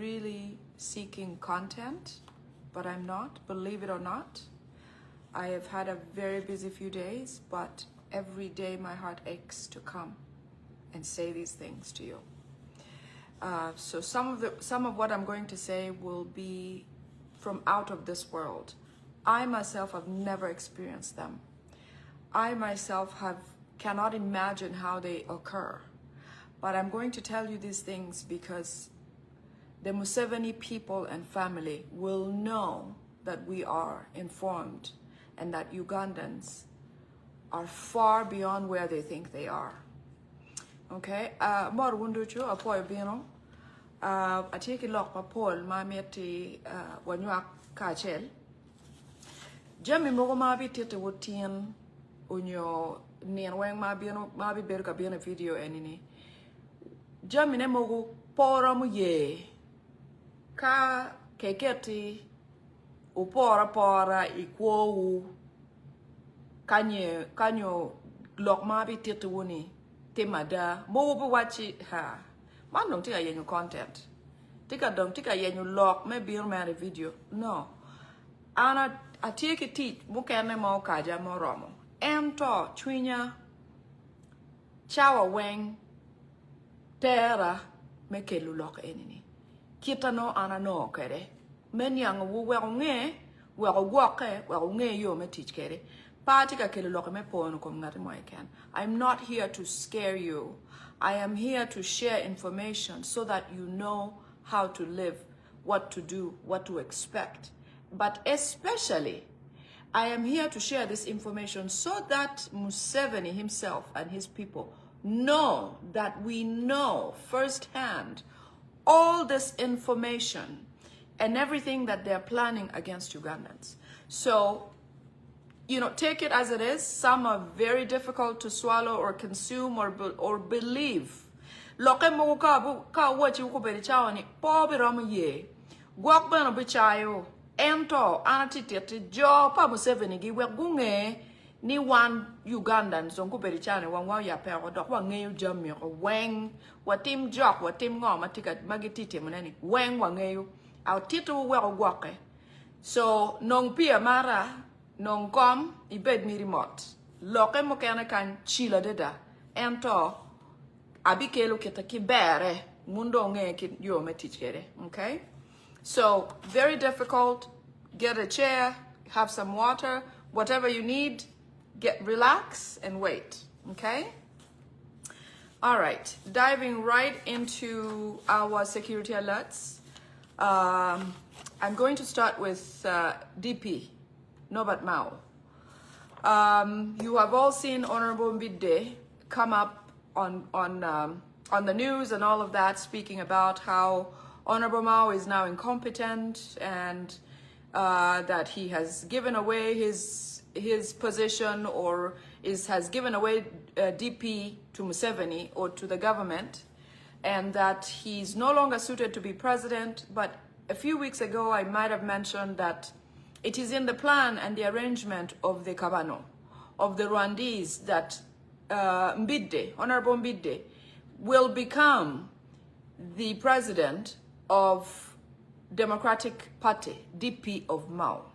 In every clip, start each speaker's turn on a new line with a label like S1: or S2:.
S1: really seeking content, but I'm not, believe it or not. I have had a very busy few days, but every day my heart aches to come and say these things to you. So some of what I'm going to say will be from out of this world. I myself have never experienced them. I myself cannot imagine how they occur. But I'm going to tell you these things because the Museveni people and family will know that we are informed and that Ugandans are far beyond where they think they are. Okay? Mor wunduchu apoy bino. Atiki lok pa Paul ma mieti wanywa kachel. Jami mogo ma bi tete wotien unyo nien weng ma bi berka bino video enini. Jami ne mogo pora mu ye. Ka keketi upora ikwo kanyo lok ma bi tete woni temada mo bu wachi ha man dong tika yenyu content tika yenyu lok me bir ma video no ana atiki ti mukene mo kaja mo romo ento chwinya chawa weng tera me kelu lok enini kita no ana no kere men yang wu we nge yo me teach kere patika kelu lok me pon ko ngati mo ken. I'm not here to scare you. I am here to share information so that you know how to live, what to do, what to expect. But especially, I am here to share this information so that Museveni himself and his people know that we know firsthand all this information and everything that they're planning against Ugandans. So, you know, take it as it is. Some are very difficult to swallow or consume or believe. Loke mo ka wachi ko beri chawani po bi ram ye. Gwak bano bi chayo. Ento anatitete jo pa Museveni gi we gunge ni wan Ugandan so ko beri chane wan wa ya pe ko dok wa ngeyu jam ko weng watim jok watim ngo matika magitite munani weng wa ngeyu au titu we ko gwake. So nong pia mara non kom ibed mi remote loke mo kana kan chila deda ento abikelo kita kibere mundo nge ki yo metich kere. Okay, so very difficult. Get a chair, have some water, whatever you need, relax and wait. Okay, all right, diving right into our security alerts. I'm going to start with DP Nobat Mao. You have all seen Honorable Mbide come up on the news and all of that, speaking about how Honorable Mao is now incompetent and that he has given away his position or has given away DP to Museveni or to the government, and that he's no longer suited to be president. But a few weeks ago, I might have mentioned that it is in the plan and the arrangement of the Kabano, of the Rwandese, that Honorable Mbide, will become the president of Democratic Party, DP of Mao.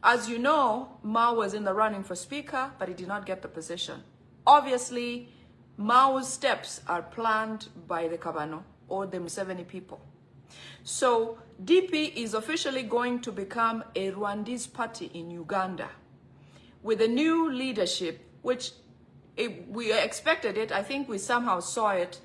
S1: As you know, Mao was in the running for speaker, but he did not get the position. Obviously, Mao's steps are planned by the Kabano or the Museveni people. So DP is officially going to become a Rwandese party in Uganda with a new leadership, which we expected it. I think we somehow saw it,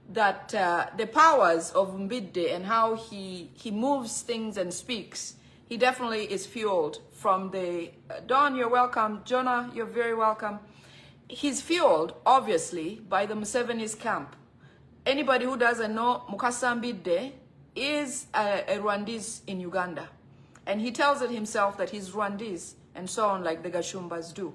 S1: that the powers of Mbide and how he moves things and speaks, he definitely is fueled from the... Don, you're welcome. Jonah, you're very welcome. He's fueled, obviously, by the Museveni's camp. Anybody who doesn't know, Mukasa Mbide is a Rwandese in Uganda. And he tells it himself that he's Rwandese and so on, like the Gashumbas do.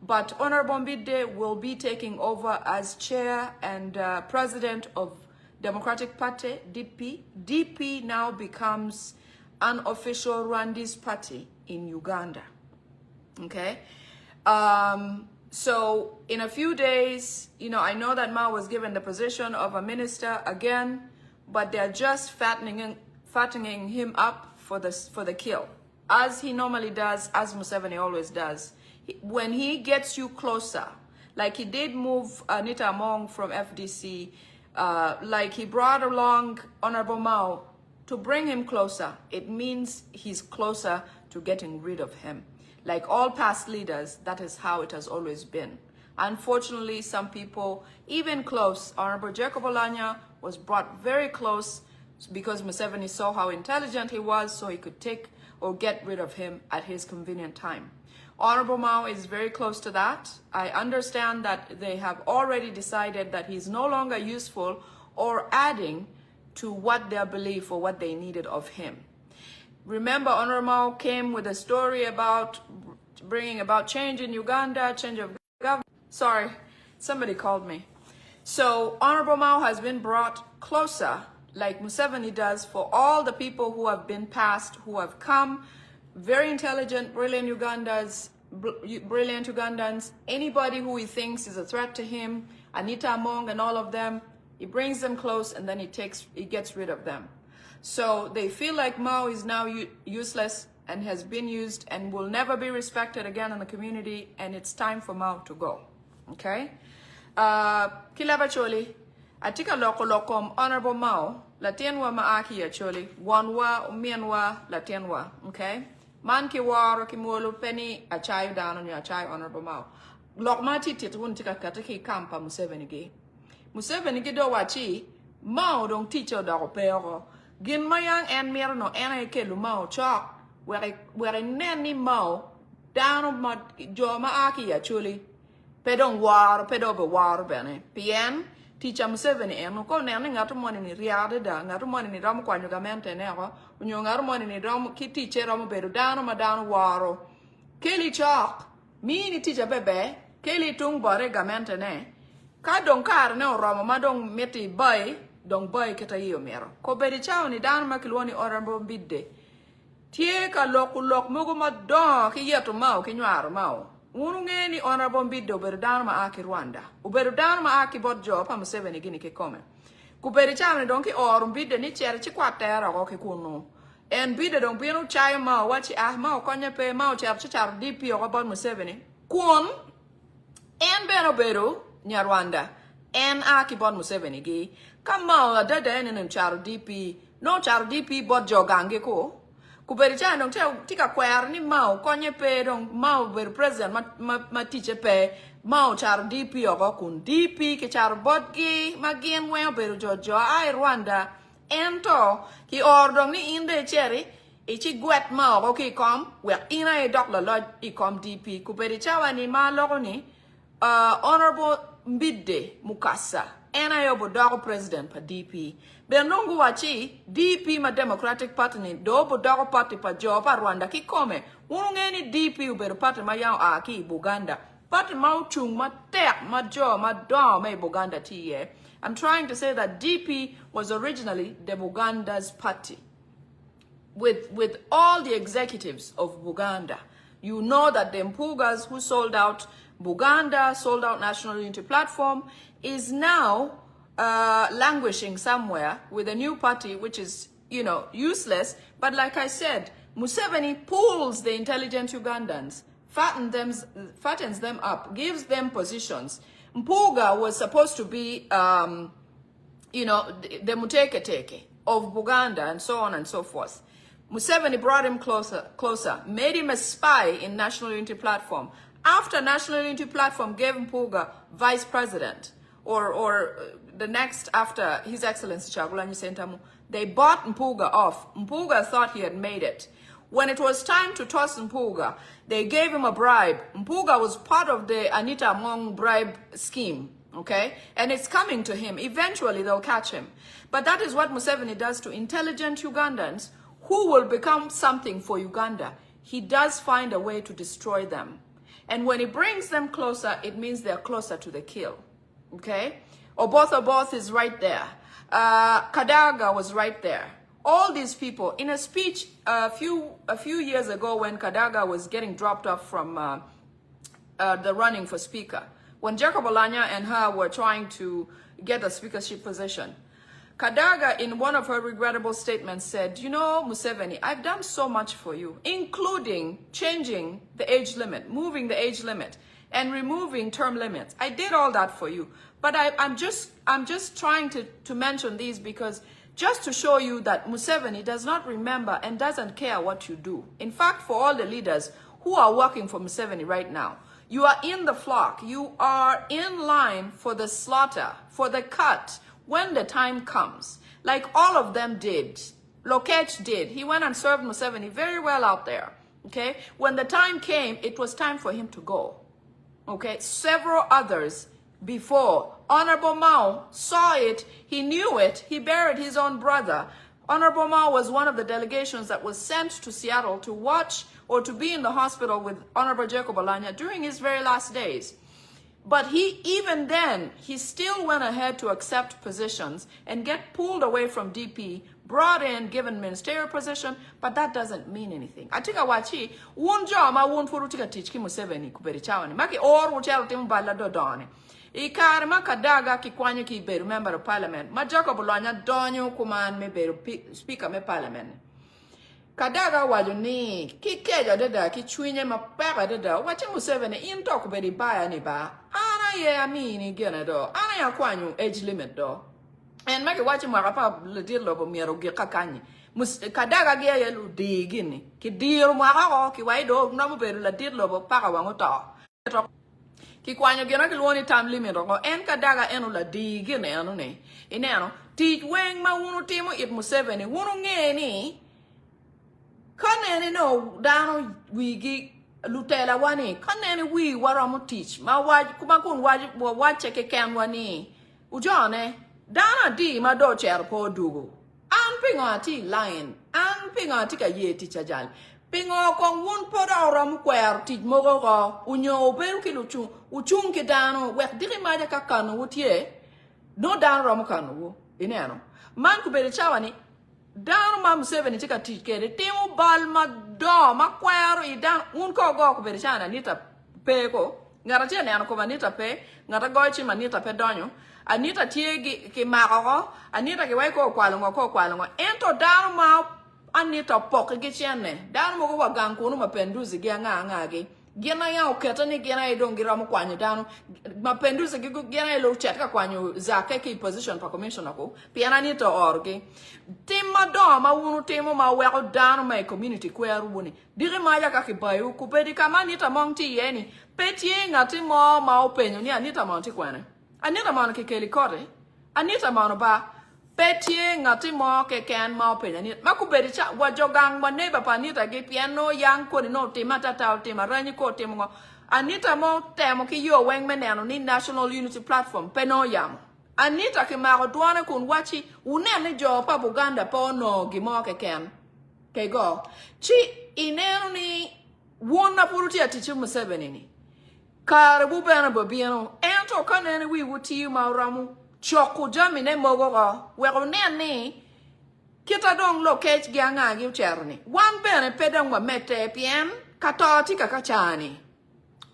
S1: But Honorable Mbide will be taking over as chair and president of Democratic Party, DP. DP now becomes an official Rwandese party in Uganda. Okay? So in a few days, you know, I know that Mao was given the position of a minister again, but they're just fattening fattening him up for the kill, as he normally does, as Museveni always does. When he gets you closer, like he did move Anita Among from FDC, like he brought along Honorable Mao to bring him closer, it means he's closer to getting rid of him. Like all past leaders, that is how it has always been. Unfortunately, some people, even close, Honorable Jacob Olanya was brought very close because Museveni saw how intelligent he was, so he could take or get rid of him at his convenient time. Honorable Mao is very close to that. I understand that they have already decided that he's no longer useful or adding to what their belief or what they needed of him. Remember, Honorable Mao came with a story about bringing about change in Uganda, change of government. Sorry, somebody called me. So Honorable Mao has been brought closer, like Museveni does, for all the people who have been passed, who have come, very intelligent, brilliant Ugandans, anybody who he thinks is a threat to him, Anita Among and all of them, he brings them close and then he gets rid of them. So they feel like Mao is now useless and has been used and will never be respected again in the community, and it's time for Mao to go. Okay? Kilaba Choli, Atika Lokom, Honorable Mao, Latienwa Maaki Choli, Wanwa, Mianwa, Latienwa. Okay? Man ki waro ki molo penny a chayo down on your chayo Honorable Mao. Lok mati titun tika kataki kampa Museveni gi. Museveni gi do wachi, Mao dong teacher da pero. Gin mayang en mirno ena ke lu Mao chok. Were neni Mao down on my jo maaki ya chuli. Pedong war, pedo be war bene. Pien, teacher Museveni eno ko nene ngatu moni ni riade da, ngatu moni ni ramu kwa nyugamente nero. Unyo ngaru moni ni ramu ki teacher ramu bedo down ma down waro. Keli chok, mi ni teacher bebe, keli tung bore gamente ne. Ka dong kar ne oromo ma dong meti boy, dong boy kita iyo mero. Ko bedi chao ni down ma kilwoni orambo bidde. Tie ka lok mugo ma don ki yeto Mao ki nyaro Mao. Ununge ni Honorable Biddo beru down ma aki Rwanda. Uberu down ma aki bodjo pa Museveni gini ke come. Kuberi chame donki orum bidde ni chere chi kwatera ko ke kuno. En bidde don binu chayo Mao wachi Mao konye pe Mao char char DP o bod Museveni. Kun en beno beru nya Rwanda. En aki bod Museveni gi. Kam Mao la dada en char DP. No char DP bodjo gange ko. Kuberi chan dong tika kwer ni Mao konye pe dong Mao ber president ma teacher pe Mao char DP o kun DP ke char bodgi ma gien wen beru jojo ai Rwanda ento ki ordong ni inde cheri ichi gwet Mao ko ki kom we ina e dok la i kom DP kuberi chawa ni ma logo ni Honorable Mbide Mukasa ena yo bodogo president pa DP benongu wachi DP ma Democratic Party ni do bodogo party pa joba Rwanda ki come unungeni DP uberu party ma yao aki Buganda party ma uchung ma tek ma jo ma do ma Buganda tiye. I'm trying to say that DP was originally the Buganda's party with all the executives of Buganda. You know that the Mpugas who sold out Buganda, sold out National Unity Platform, is now languishing somewhere with a new party which is, useless. But like I said, Museveni pulls the intelligent Ugandans, fattens them up, gives them positions. Mpuga was supposed to be, the Muteketeke of Buganda and so on and so forth. Museveni brought him closer, made him a spy in National Unity Platform. After National Unity Platform gave Mpuga vice president, or the next after His Excellency Chagulanyi Sentamu, they bought Mpuga off. Mpuga thought he had made it. When it was time to toss Mpuga, they gave him a bribe. Mpuga was part of the Anita Among bribe scheme, okay? And it's coming to him. Eventually, they'll catch him. But that is what Museveni does to intelligent Ugandans who will become something for Uganda. He does find a way to destroy them. And when he brings them closer, it means they're closer to the kill, okay? Oboth is right there. Kadaga was right there. All these people, in a speech a few years ago when Kadaga was getting dropped off from the running for speaker, when Jacob Olanya and her were trying to get the speakership position, Kadaga, in one of her regrettable statements, said, you know, Museveni, I've done so much for you, including changing the age limit, moving the age limit, and removing term limits. I did all that for you. But I'm just trying to mention these because just to show you that Museveni does not remember and doesn't care what you do. In fact, for all the leaders who are working for Museveni right now, you are in the flock. You are in line for the slaughter, for the cut, when the time comes. Like all of them did. Lokech did. He went and served Museveni very well out there. Okay? When the time came, it was time for him to go. Okay? Several others before. Honorable Mao saw it. He knew it. He buried his own brother. Honorable Mao was one of the delegations that was sent to Seattle to watch or to be in the hospital with Honorable Jacob Alanya during his very last days. But even then, he still went ahead to accept positions and get pulled away from DP, brought in, given ministerial position, but that doesn't mean anything. Atika wachi, wun jama wun furu tika tichki Museveni kuberi chawani. Maki or wuchero timu bala dodone. Ikari makadaga kikwanya ki beru member of parliament. Ma Jacob Alanya donyo kuman me beru speaker me parliament. Kadaga wajuni kikeja dada kichwinye mapaka dada wachi Museveni into kuberi baya ni ba ana ye amini gena do ana ya kwanyu age limit do and make wachi marapa ledir lobo miero ge kakanyi kadaga ge ye lu digini ki dir mara ki waido na mo beru ledir lobo paka wango to ki kwanyu gena ki luoni time limit do en kadaga enu la digini enu ne ineno ti weng ma wunu timo it Museveni wunu ngeni kanene no dano wigi lutela wani kanene wi waramu teach ma waj kumakun waj cheke ken wani ujone dana di ma do cher po dugo an pingo ti line an pingo ti ka ye ti chajal pingo kon wun poda ram kwer ti mogo go unyo beru ki luchu uchun ki dano wek diri ma ja kakano wutie no dan ram kanu ineno man ku bere chawani dan ma Museveni tika tikere timu balma do ma kwero idan un ko go ko berchana nita pe ko ngara ne an ko manita pe ngara gochi manita pe donyo anita tiegi ki mako anita ki wai ko kwalungo ento dan ma anita pok gi chene dan mo go gang ko no mapenduzi gi anga gi gena ya oketa ni gena idongira mo kwanyu dano mapenduzi gi gena lo chetka kwanyu zake ki position pa commissioner ko piana ni to orgi timma do ma wunu timo ma weko dano ma community kweru buni dire ma ya ka ki bayu ku pedi kama ni ta monti yeni petie ngati mo ma openyo ni anita monti kwane anita mon ke keli kore anita mon ba petie ngati mo ke ken ma openyo ni makubedi cha wajogang ma neba pa anita gi piano yang ko no timata ta tima ranyi ko timo anita mo temo ki yo weng meneno ni National Unity Platform peno yam anita ki maro duane kun wachi unene jo pa Buganda po no gimo ke ken ke go chi ineno ni wona puruti atichi Museveni ni kare bubena bobiano ento kanene wi wuti mauramu choko jamine mogo go wero nene kita dong lokech gianga gi cherni wan bene pedang wa mete pien katoti kakachani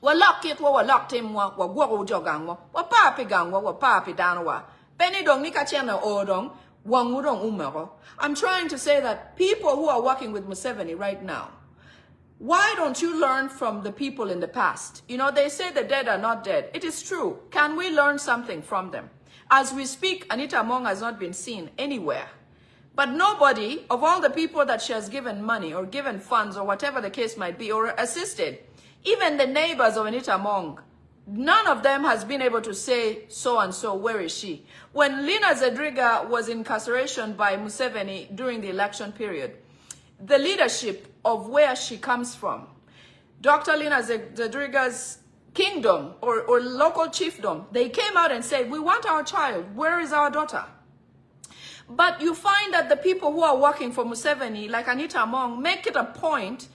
S1: walak kit wa walak timwa wa gwo jogangwa wa papi gangwa wa papi danwa peni dong ni kachena odong wangudong umero. I'm trying to say that people who are working with Museveni right now, why don't you learn from the people in the past? You know, they say the dead are not dead. It is true. Can we learn something from them? As we speak, Anita Among has not been seen anywhere. But nobody, of all the people that she has given money or given funds or whatever the case might be, or assisted, even the neighbors of Anita Among, none of them has been able to say so-and-so, where is she? When Lina Zedriga was in incarceration by Museveni during the election period, the leadership of where she comes from, Dr. Lina Zedriga's kingdom or local chiefdom, they came out and said, we want our child. Where is our daughter? But you find that the people who are working for Museveni, like Anita Among, make it a point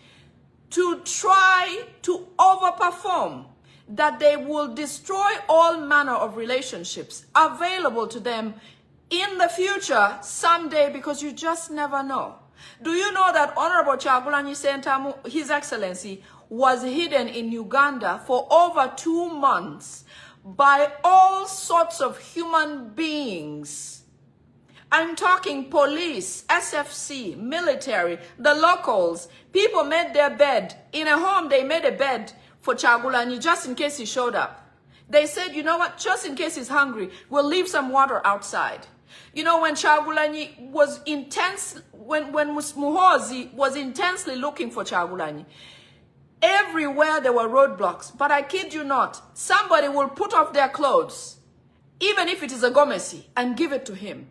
S1: to try to overperform, that they will destroy all manner of relationships available to them in the future someday, because you just never know. Do you know that Honorable Kyagulanyi Ssentamu, His Excellency, was hidden in Uganda for over 2 months by all sorts of human beings? I'm talking police, SFC, military, the locals. People made their bed. In a home, they made a bed for Kyagulanyi just in case he showed up. They said, you know what, just in case he's hungry, we'll leave some water outside. You know, when Kyagulanyi was when Muhoozi was intensely looking for Kyagulanyi, everywhere there were roadblocks. But I kid you not, somebody will put off their clothes, even if it is a gomesi, and give it to him.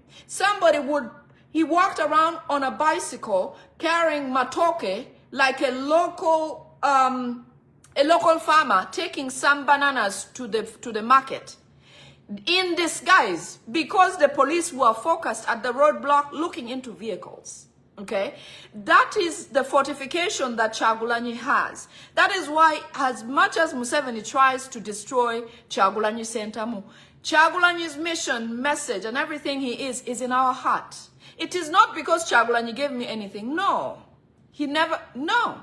S1: He walked around on a bicycle carrying matoke like a local farmer taking some bananas to the market in disguise, because the police were focused at the roadblock looking into vehicles. Okay, that is the fortification that Kyagulanyi has. That is why, as much as Museveni tries to destroy Kyagulanyi Ssentamu, Kyagulanyi's mission, message, and everything he is in our heart. It is not because Kyagulanyi gave me anything. No, he never. No.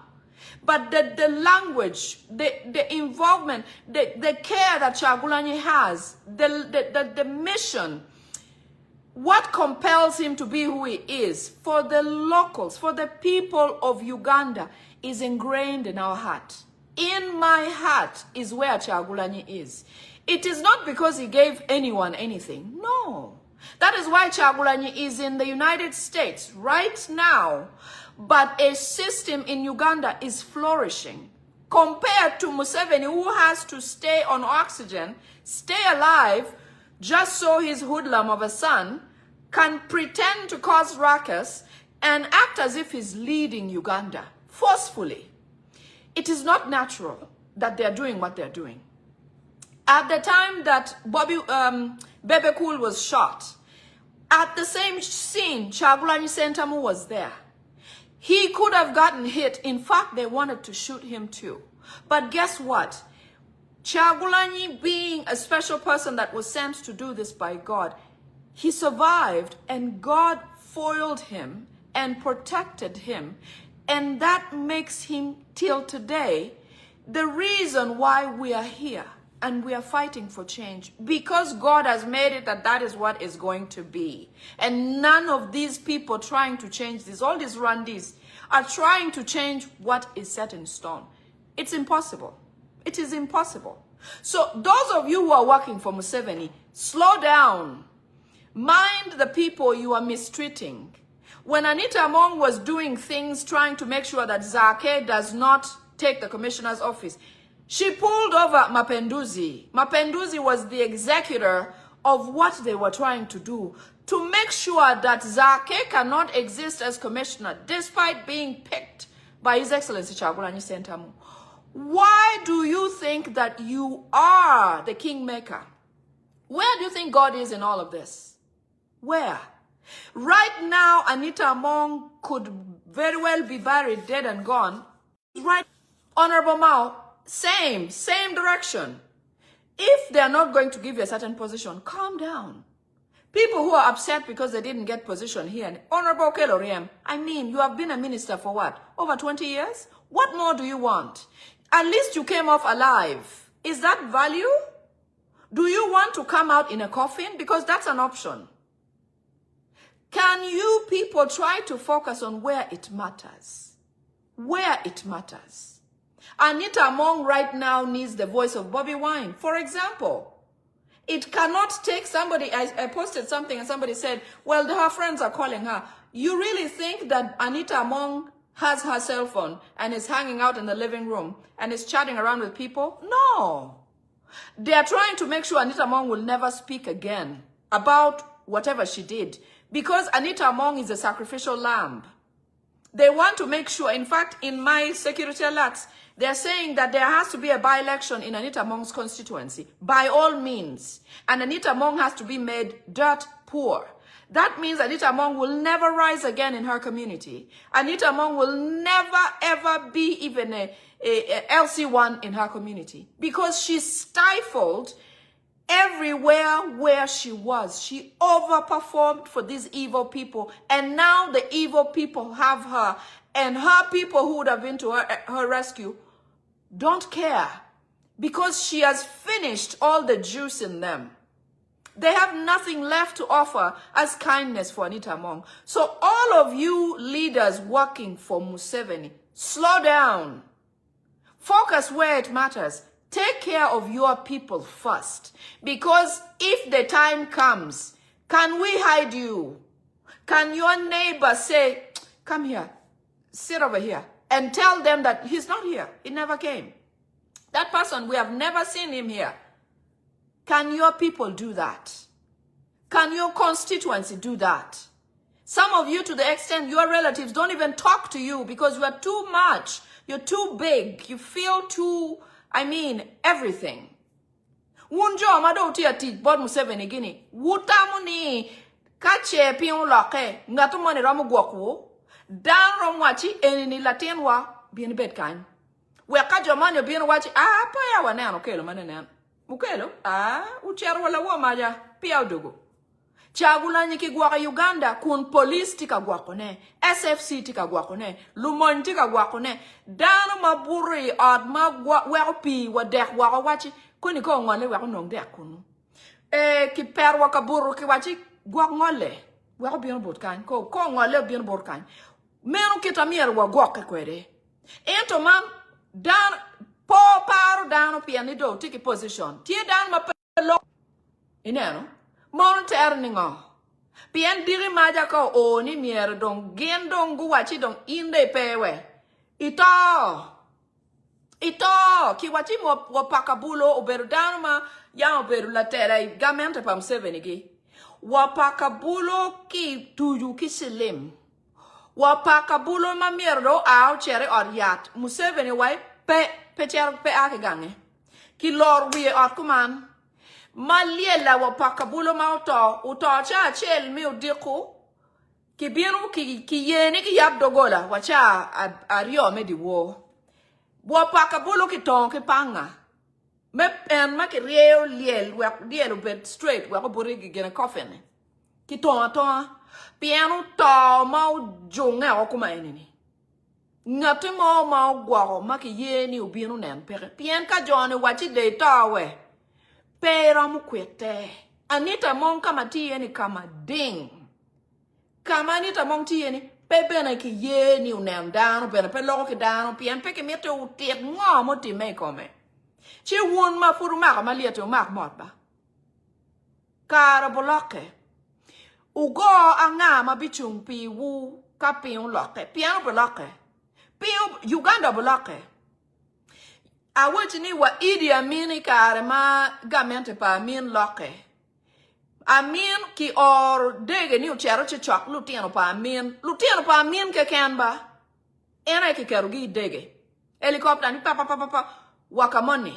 S1: But the language, the involvement, the care that Kyagulanyi has, the mission, what compels him to be who he is, for the locals, for the people of Uganda, is ingrained in our heart. In my heart is where Kyagulanyi is. It is not because he gave anyone anything. No. That is why Kyagulanyi is in the United States right now. But a system in Uganda is flourishing compared to Museveni, who has to stay on oxygen, stay alive, just so his hoodlum of a son can pretend to cause ruckus and act as if he's leading Uganda forcefully. It is not natural that they're doing what they're doing. At the time that Bebe Cool was shot, at the same scene, Kyagulanyi Ssentamu was there. He could have gotten hit. In fact, they wanted to shoot him too. But guess what? Kyagulanyi, being a special person that was sent to do this by God, he survived, and God foiled him and protected him. And that makes him, till today, the reason why we are here and we are fighting for change. Because God has made it that is what is going to be. And none of these people trying to change this, all these Rwandese, are trying to change what is set in stone. It's impossible. It is impossible. So those of you who are working for Museveni, slow down. Mind the people you are mistreating. When Anita Among was doing things trying to make sure that Zake does not take the commissioner's office, she pulled over Mapenduzi. Mapenduzi was the executor of what they were trying to do to make sure that Zake cannot exist as commissioner despite being picked by His Excellency Kyagulanyi Ssentamu. Why do you think that you are the kingmaker? Where do you think God is in all of this? Where? Right now, Anita Among could very well be buried, dead and gone. Right, Honorable Mao, same direction. If they're not going to give you a certain position, calm down. People who are upset because they didn't get position here. Honorable Keloriem, I mean, you have been a minister for what? Over 20 years? What more do you want? At least you came off alive. Is that value? Do you want to come out in a coffin? Because that's an option. Can you people try to focus on where it matters? Where it matters. Anita Among right now needs the voice of Bobby Wine, for example. It cannot take somebody, I posted something and somebody said, well, her friends are calling her. You really think that Anita Among has her cell phone and is hanging out in the living room and is chatting around with people? No. They are trying to make sure Anita Among will never speak again about whatever she did, because Anita Among is a sacrificial lamb. They want to make sure, in fact, in my security alerts, they're saying that there has to be a by-election in Anita Among's constituency, by all means. And Anita Among has to be made dirt poor. That means Anita Among will never rise again in her community. Anita Among will never, ever be even a LC1 in her community, because she stifled everywhere where she was. She overperformed for these evil people, and now the evil people have her, and her people who would have been to her rescue don't care, because she has finished all the juice in them. They have nothing left to offer as kindness for Anita Among. So all of you leaders working for Museveni, slow down. Focus where it matters. Take care of your people first. Because if the time comes, can we hide you? Can your neighbor say, come here, sit over here, and tell them that he's not here, he never came? That person, we have never seen him here. Can your people do that? Can your constituency do that? Some of you, to the extent your relatives don't even talk to you because you are too much. You're too big. You feel too, everything. Wunjo amado uti ati bod Museveni gini. Wutamuni kache pion loke. Ngatumani ramu guaku. Dan romwachi enini latenwa bien bedkain. Weka jamani bien wachi. Pa ya wane kelo manen. Mukelo? Uchero wala wa maja. Pia udogo. Chagula nyiki guaka Uganda kun police tika guakone, SFC tika guakone, Lumon tika guakone, dano maburi ad ma wapi wa dek waka wachi, kuni ko ngole wako nong dek kunu. Ki per waka buru ki wachi guak ngole, wako bion botkan, ko ngole bion botkan. Menu kita mier wa guak kwede. Ento man, dan po paru dano piani do tiki position. Tie dan ma pelo. Ineno? Monter ningo. Pien diri maja ko o ni mier dong gen dong guwachi dong inde pewe. Ito ki wachi mo wapakabulo oberu danuma ya oberu la tera I gamente pam sevenigi. Wapakabulo ki tuju ki silim. Wapakabulo ma mierdo au chere oriat. Museveni wai pe chere pe ake gange. Ki lor wie ot kuman. Maliela wapakabulo ma uto cha chel mi udiko ki bienu ki yeni ki yab dogola wacha ario me di wo wapakabulo ki ton ki panga me en ma ki reo liel bed straight wa ko buri gi gena coffin ki ton pienu to ma jonga o kuma enini ngati ma gwa ma ki yeni ubienu nen pere pien ka jone wachi de tawe Pero mukwete. Anita mong kama tiye ni kama ding. Kama Anita mong tiye ni pepe na ki ye ni unem dano pena pe loko ki dano pian pe ki mete utiet ngo mo ti me kome. Chi wun ma furu maka ma liete umak mot ba. Kara boloke. Ugo anga ma bichung pi wu ka pion loke. Piano boloke. Pion Uganda boloke. Awachini wa Idi Amin kare ma gamente pa Amin loke. Amin ki or dege ni uchero chichok lutiano pa Amin ke kenba. Ena ki kerugi dege. Helicopter ni pa wakamoni.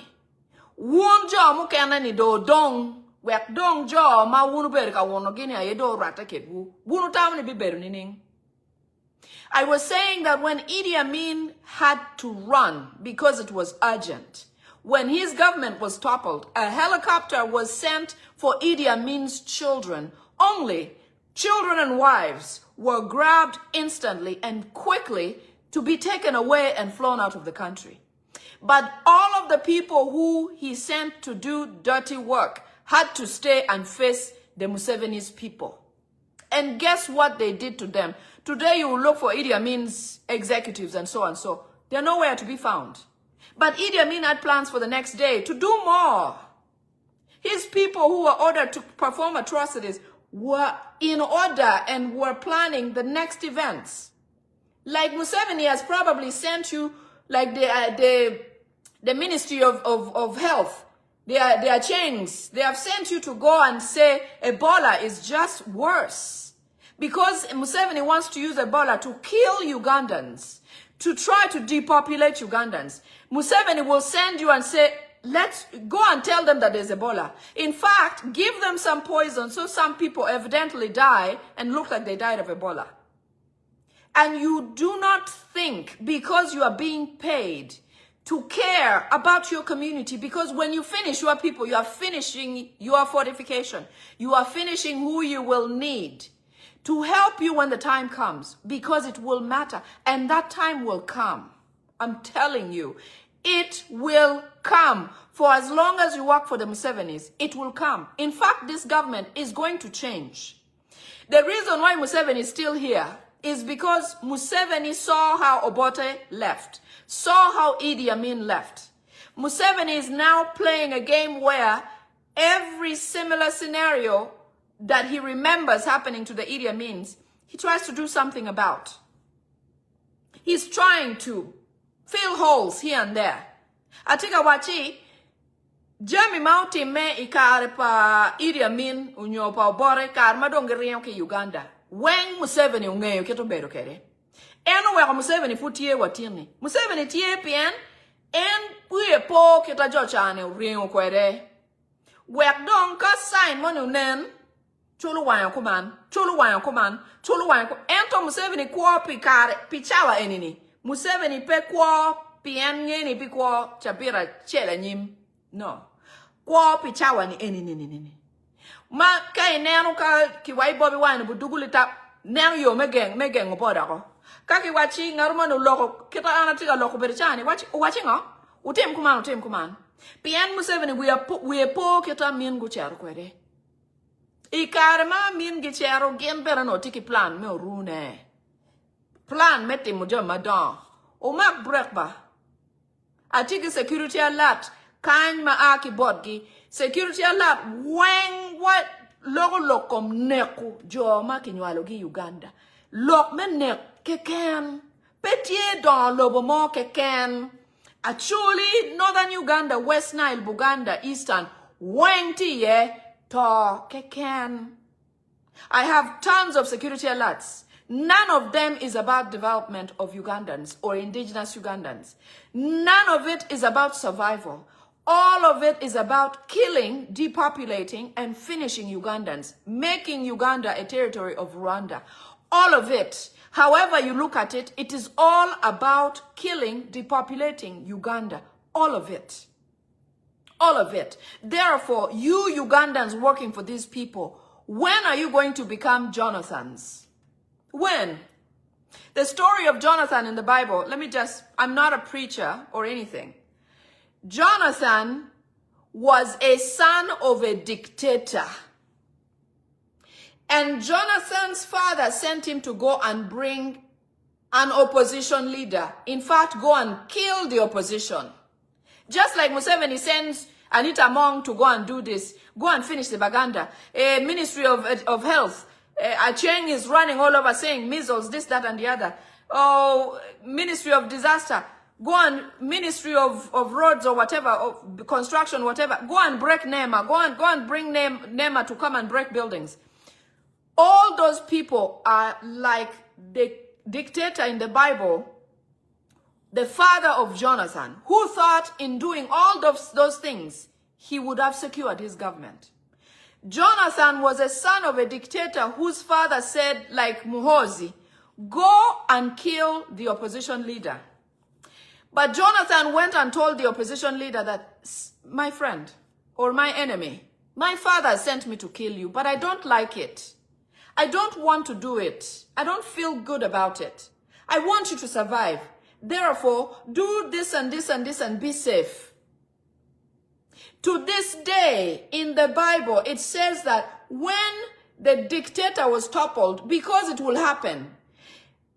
S1: Wun jo mu kena ni do dong. Wek dong jo ma wunu beri ka wono gini aye do rata kebu. Wunu tamu ni biberu nining. I was saying that when Idi Amin had to run because it was urgent, when his government was toppled, a helicopter was sent for Idi Amin's children. Only children and wives were grabbed instantly and quickly to be taken away and flown out of the country. But all of the people who he sent to do dirty work had to stay and face the Museveni's people. And guess what they did to them? Today you will look for Idi Amin's executives and so on. So they're nowhere to be found. But Idi Amin had plans for the next day to do more. His people who were ordered to perform atrocities were in order and were planning the next events. Like Museveni has probably sent you, like the Ministry of Health, their chains, they have sent you to go and say Ebola is just worse. Because Museveni wants to use Ebola to kill Ugandans, to try to depopulate Ugandans. Museveni will send you and say, let's go and tell them that there's Ebola. In fact, give them some poison so some people evidently die and look like they died of Ebola. And you do not think, because you are being paid, to care about your community, because when you finish your people, you are finishing your fortification. You are finishing who you will need to help you when the time comes, because it will matter, and that time will come. I'm telling you, It will come. For as long as you work for the Musevenis, it will come. In fact, this government is going to change. The reason why Museveni is still here is because Museveni saw how Obote left, saw how Idi Amin left. Museveni is now playing a game where every similar scenario that he remembers happening to the Idi Amins, he tries to do something about. He's trying to fill holes here and there. Atika wachi, Jami Mauti me ikare pa Idi Amin unyopa obore karma dongeriyo ke Uganda. When Museveni ungeyo keto bedo kere. Eno weka Museveni futie watini. Museveni tie pien en uye po kita jochane uriyo kwere. Wek don ka sign monu unen chulu wayan kuman, chulu wayan kuman, chulu wayan kuman. Ento Museveni kwa pikare pichawa enini. Museveni pe kwa pien ngeni pi kwa chapira chela nyim. No. Kwa pichawa ni enini. Ma kay nenu ka kiwai bobi wine budugulita nenu yo megeng opoda ko. Kaki wachi ngarumano loko kita anatiga loko berichani wachi ngo utem kuman. Pien Museveni we po kita min guchero kwede. Ikarma min guchero gen berano tiki plan me rune. Plan meti mujo madan. O mak brekba. Atiki security alert kan ma aki bodgi. Security alert when what lokom neku joma kinywalogi Uganda. Lok men nek keken. Petie don lobomo keken. Actually, Northern Uganda, West Nile, Buganda, Eastern, wenti ye to keken. I have tons of security alerts. None of them is about development of Ugandans or indigenous Ugandans. None of it is about survival. All of it is about killing, depopulating, and finishing Ugandans, making Uganda a territory of Rwanda. All of it, however you look at it, it is all about killing, depopulating Uganda. All of it. All of it. Therefore, you Ugandans working for these people, when are you going to become Jonathans? When? The story of Jonathan in the Bible, I'm not a preacher or anything. Jonathan was a son of a dictator. And Jonathan's father sent him to go and bring an opposition leader. In fact, go and kill the opposition. Just like Museveni sends Anita Among to go and do this, go and finish the Baganda. A Ministry of Health, Acheng is running all over saying measles, this, that, and the other. Oh, Ministry of Disaster. Go and Ministry of Roads or whatever, of construction, whatever. Go and break NEMA. Go and bring NEMA to come and break buildings. All those people are like the dictator in the Bible, the father of Jonathan, who thought in doing all those things, he would have secured his government. Jonathan was a son of a dictator whose father said, like Muhozi, go and kill the opposition leader. But Jonathan went and told the opposition leader that, my friend or my enemy, my father sent me to kill you, but I don't like it. I don't want to do it. I don't feel good about it. I want you to survive. Therefore, do this and this and this and be safe. To this day, in the Bible, it says that when the dictator was toppled, because it will happen,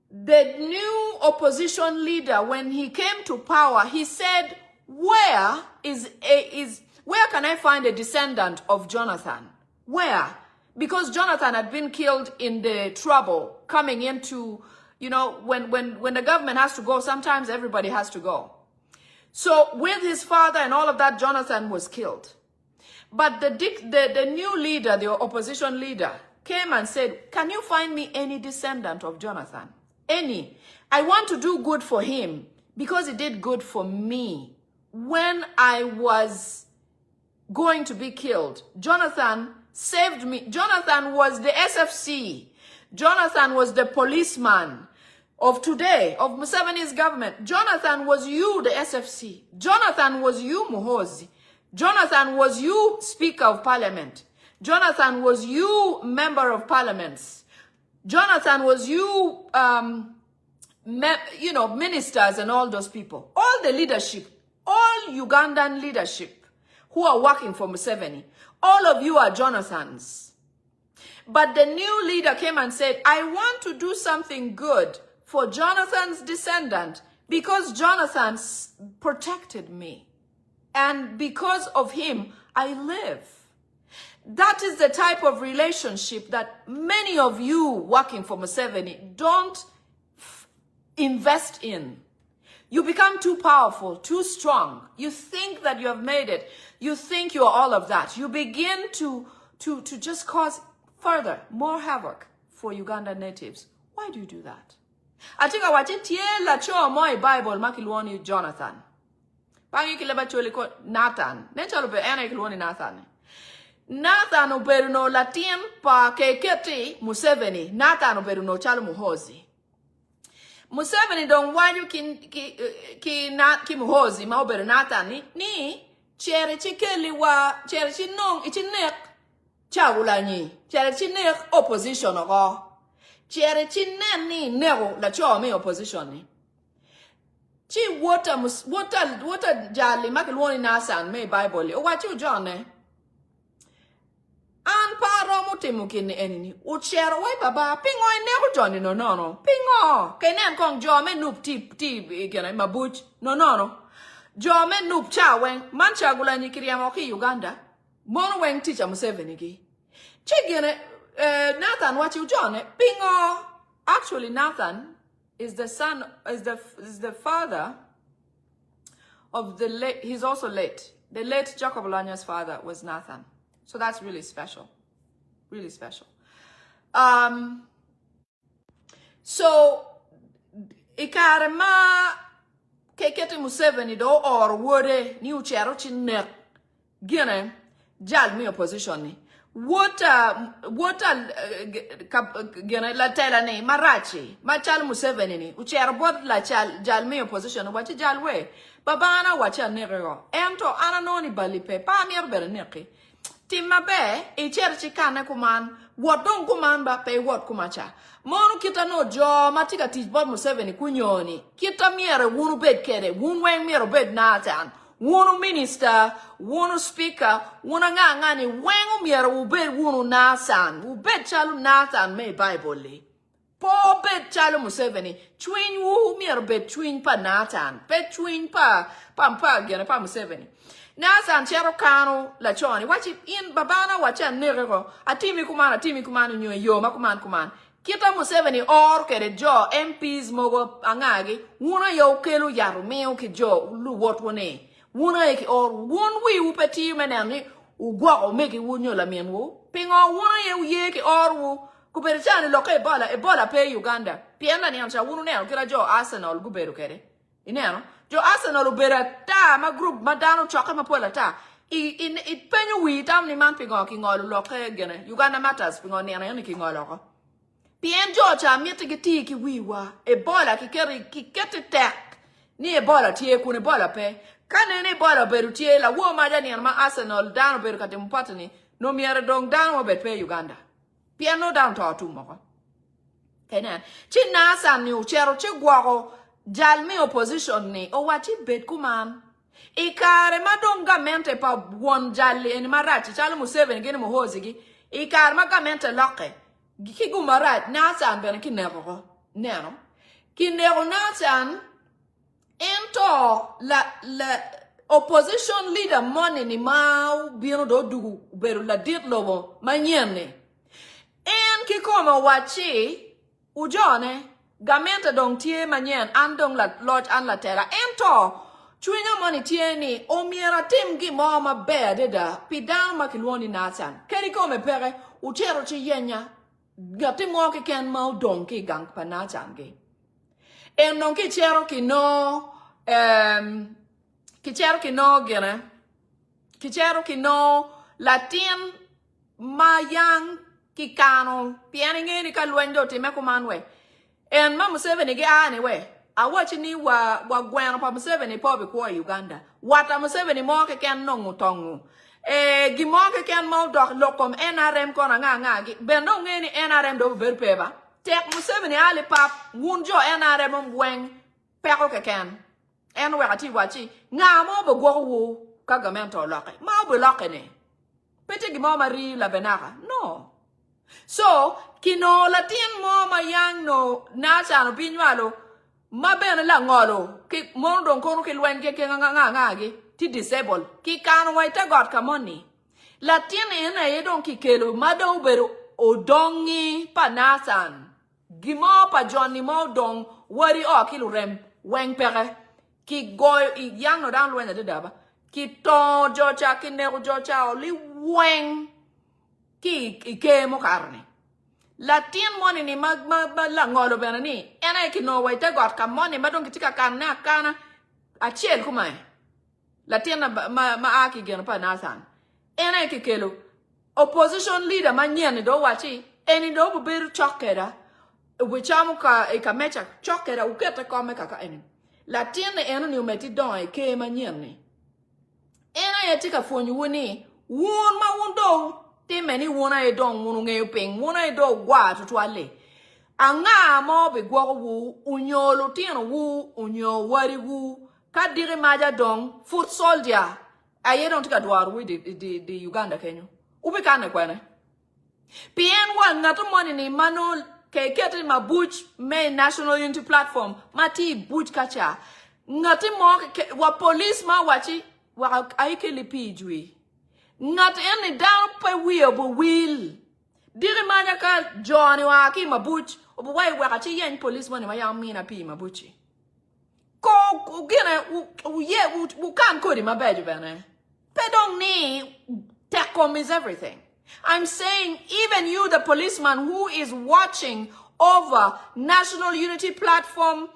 S1: the new opposition leader, when he came to power, he said, where can I find a descendant of Jonathan? Where? Because Jonathan had been killed in the trouble coming into, when the government has to go, sometimes everybody has to go. So with his father and all of that, Jonathan was killed. But the new leader, the opposition leader, came and said, can you find me any descendant of Jonathan? Any. I want to do good for him because he did good for me. When I was going to be killed, Jonathan saved me. Jonathan was the SFC. Jonathan was the policeman of today, of Museveni's government. Jonathan was you, the SFC. Jonathan was you, Muhozi. Jonathan was you, Speaker of Parliament. Jonathan was you, Member of Parliaments. Jonathan was you, ministers and all those people. All the leadership, Ugandan leadership who are working for Museveni, all of you are Jonathans. But the new leader came and said, I want to do something good for Jonathan's descendant because Jonathan protected me. And because of him, I live. That is the type of relationship that many of you working for Museveni don't invest in. You become too powerful, too strong. You think that you have made it. You think you're all of that. You begin to just cause further, more havoc for Ugandan natives. Why do you do that? I think I watch it la cho my Bible makilwani Jonathan. Pangi kileba choli ko Nathan. Nechalo be ena kilwani Nathan. Nathan oberuno latien pa keketi Museveni. Nathan oberuno chalo muhozi. Museveni don wanyu ki muhozi ma oberu Nathan ni chere chikeli wa chere chinong ichinek chawula ni chere chinek opposition ogo chere chinen ni nego la cho me opposition ni chi water jali makilwoni nasan me Bible o wachi John ne an paro mutimukini enini uchero wai baba pingo nego John no pingo kenen kong jo me nup tip gena mabuch no jo me nup cha wen man chagula ni kiriamo ki Uganda mono wen teacher Museveni gi chigene Nathan wachi John pingo actually Nathan is the father of the late, he's also late. The late Jacob Olanya's father was Nathan. So that's really special. Really special. So, ikarema kekete Museveni do or wode ni uchero chinek gine Gyalimu opposition ni. What gene la tela ne marachi machal Museveni ni uchero bod la Gyalimu opposition wachi jalwe babana wacha nerego ento ana noni balipe pa mier bere neki timma be e cherchi kana kuman wodon kuman ba pe wod kumacha monu kita no jo matika tij bod Museveni kunyoni kita miere wunu bed kede wun wen miere bed natan wunu minister wunu speaker wuna ngani wengu miere ubed wunu nasan ubed chalu natan me Bible li po bed chalu Museveni twin wu miere bed twin pa natan bed twin pa gene pa Museveni Nasan chero kano la choni wachi in babana wacha nerego atimi kumana nyo yo makuman kita Museveni or kere jo MPs mogo angagi wuna yo kelu yaru meo ki jo lu what wone wuna eki or wun wi upeti menani ugwa o meki wunyo la menwo pingo wuna ye ki or wu kuperchani loke ebola pe Uganda pienda ni amcha wunu ne kira jo Arsenal guberu kere ineno jo Arsenal ubera ta ma group madano choka mapola ta it penyo wi tam ni man pingo ki ngolu loke gene Uganda matters pingo ni ana ki ngolu ko pien jo cha miete giti ki wiwa ebola ki kete tek ni ebola tie ku ne bola pe kane ne bola beru tie la wo ma jani ma Arsenal dano beru kate mpatani no miere dong dano bet pe Uganda pien no down to tu mo kenen chi nasa ni uchero chi gwago Gyalimu opposition ni o wachi bet kuman ikare madonga mente pa won jali en marachi chalo Museveni gene muhozi gi ikare magamente loke ki gumarat nasan ben ki nego neno ki nego nasan ento la opposition leader money ni mau bino do dugu beru la dit lobo manyene en ki koma wachi ujone Gamente dong tie manyen andong la lodge an la terra ento chwinga money tie ni omiera tim gi mama bede da pidan makilwoni natan keri come pere uchero chi yenya gati mo ke ken mau dong ki gang panatan gi en non ki chero ki no latin mayang ki kano piani ngeni ka luendo ti mekumanwe and Mama Museveni ge anyway. I watch ni wa gwen pa Museveni po be kwa Uganda. What Museveni mo ke ken no tongu. Gi mo ke ken mo dok lokom NRM ko na nga gi. Ben no ngeni NRM do ber peba. Tek Museveni ali pap wunjo NRM gwen pe ko ke ken. en wakati wachi nga mo be gwo wo ka government o loke ma be loke ne pete gi mo mari la benaka no so kino latin mo ma yang no na cha no pinwalo ma ben la ngolo ki mo don ko ki lwen ke nga gi ti disable ki kan wai ta got kamoni latin ena e don ki kelo ma do bero odongi panasan gimo pa Johnny mo dong wari o ki rem wen pere ki go yang no dan lwen de daba ki to jocha ki ne jocha oli wen ki ke mo karne latin money ni ma la ngolo bena ni ena ki no wai ta got ka money ma don ki tika kana a chiel kuma latin ma aki gen pa nasan ena ki kelo opposition leader manyen do wachi eni do bu ber chokera wichamu ka mecha chokera uketa kome kaka eni latin ena ni umeti don ke manyen ni ena yetika fonyu woni won ma wondo te many wona e don wonu nge ping wona e do gwa tutwale anga mo be gwo wu unyolo tino wu unyo wari wu kadire maja don foot soldier aye don tika dwar wi the Uganda Kenya ube kana kwana pien wa ngato moni ni mano ke kete ma buch me national unity platform mati buch kacha ngati mo wa police ma wachi wa aike lipi jui not any down pe will diri manya ka Johnny wa ki mabuch obu wai wa chi yen policeman ma ya mina pi mabuchi ko gina u kan kodi ma beju bene pe don't need Techcom is everything. I'm saying even you the policeman who is watching over National Unity Platform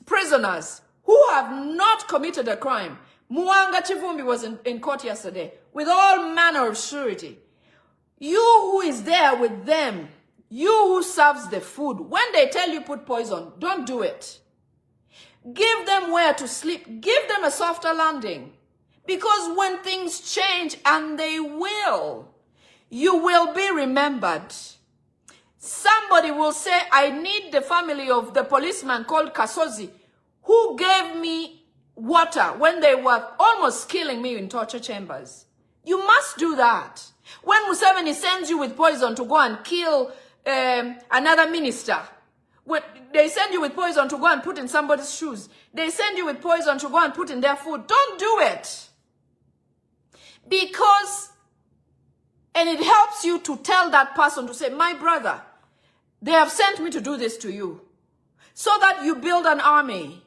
S1: prisoners who have not committed a crime. Muanga Chivumbi was in court yesterday with all manner of surety. You who is there with them, you who serves the food, when they tell you put poison, don't do it. Give them where to sleep. Give them a softer landing. Because when things change, and they will, you will be remembered. Somebody will say, I need the family of the policeman called Kasozi, who gave me water when they were almost killing me in torture chambers. You must do that. When Museveni sends you with poison to go and kill another minister, when they send you with poison to go and put in somebody's shoes, they send you with poison to go and put in their food, don't do it. Because, and it helps you to tell that person to say, my brother, they have sent me to do this to you. So that you build an army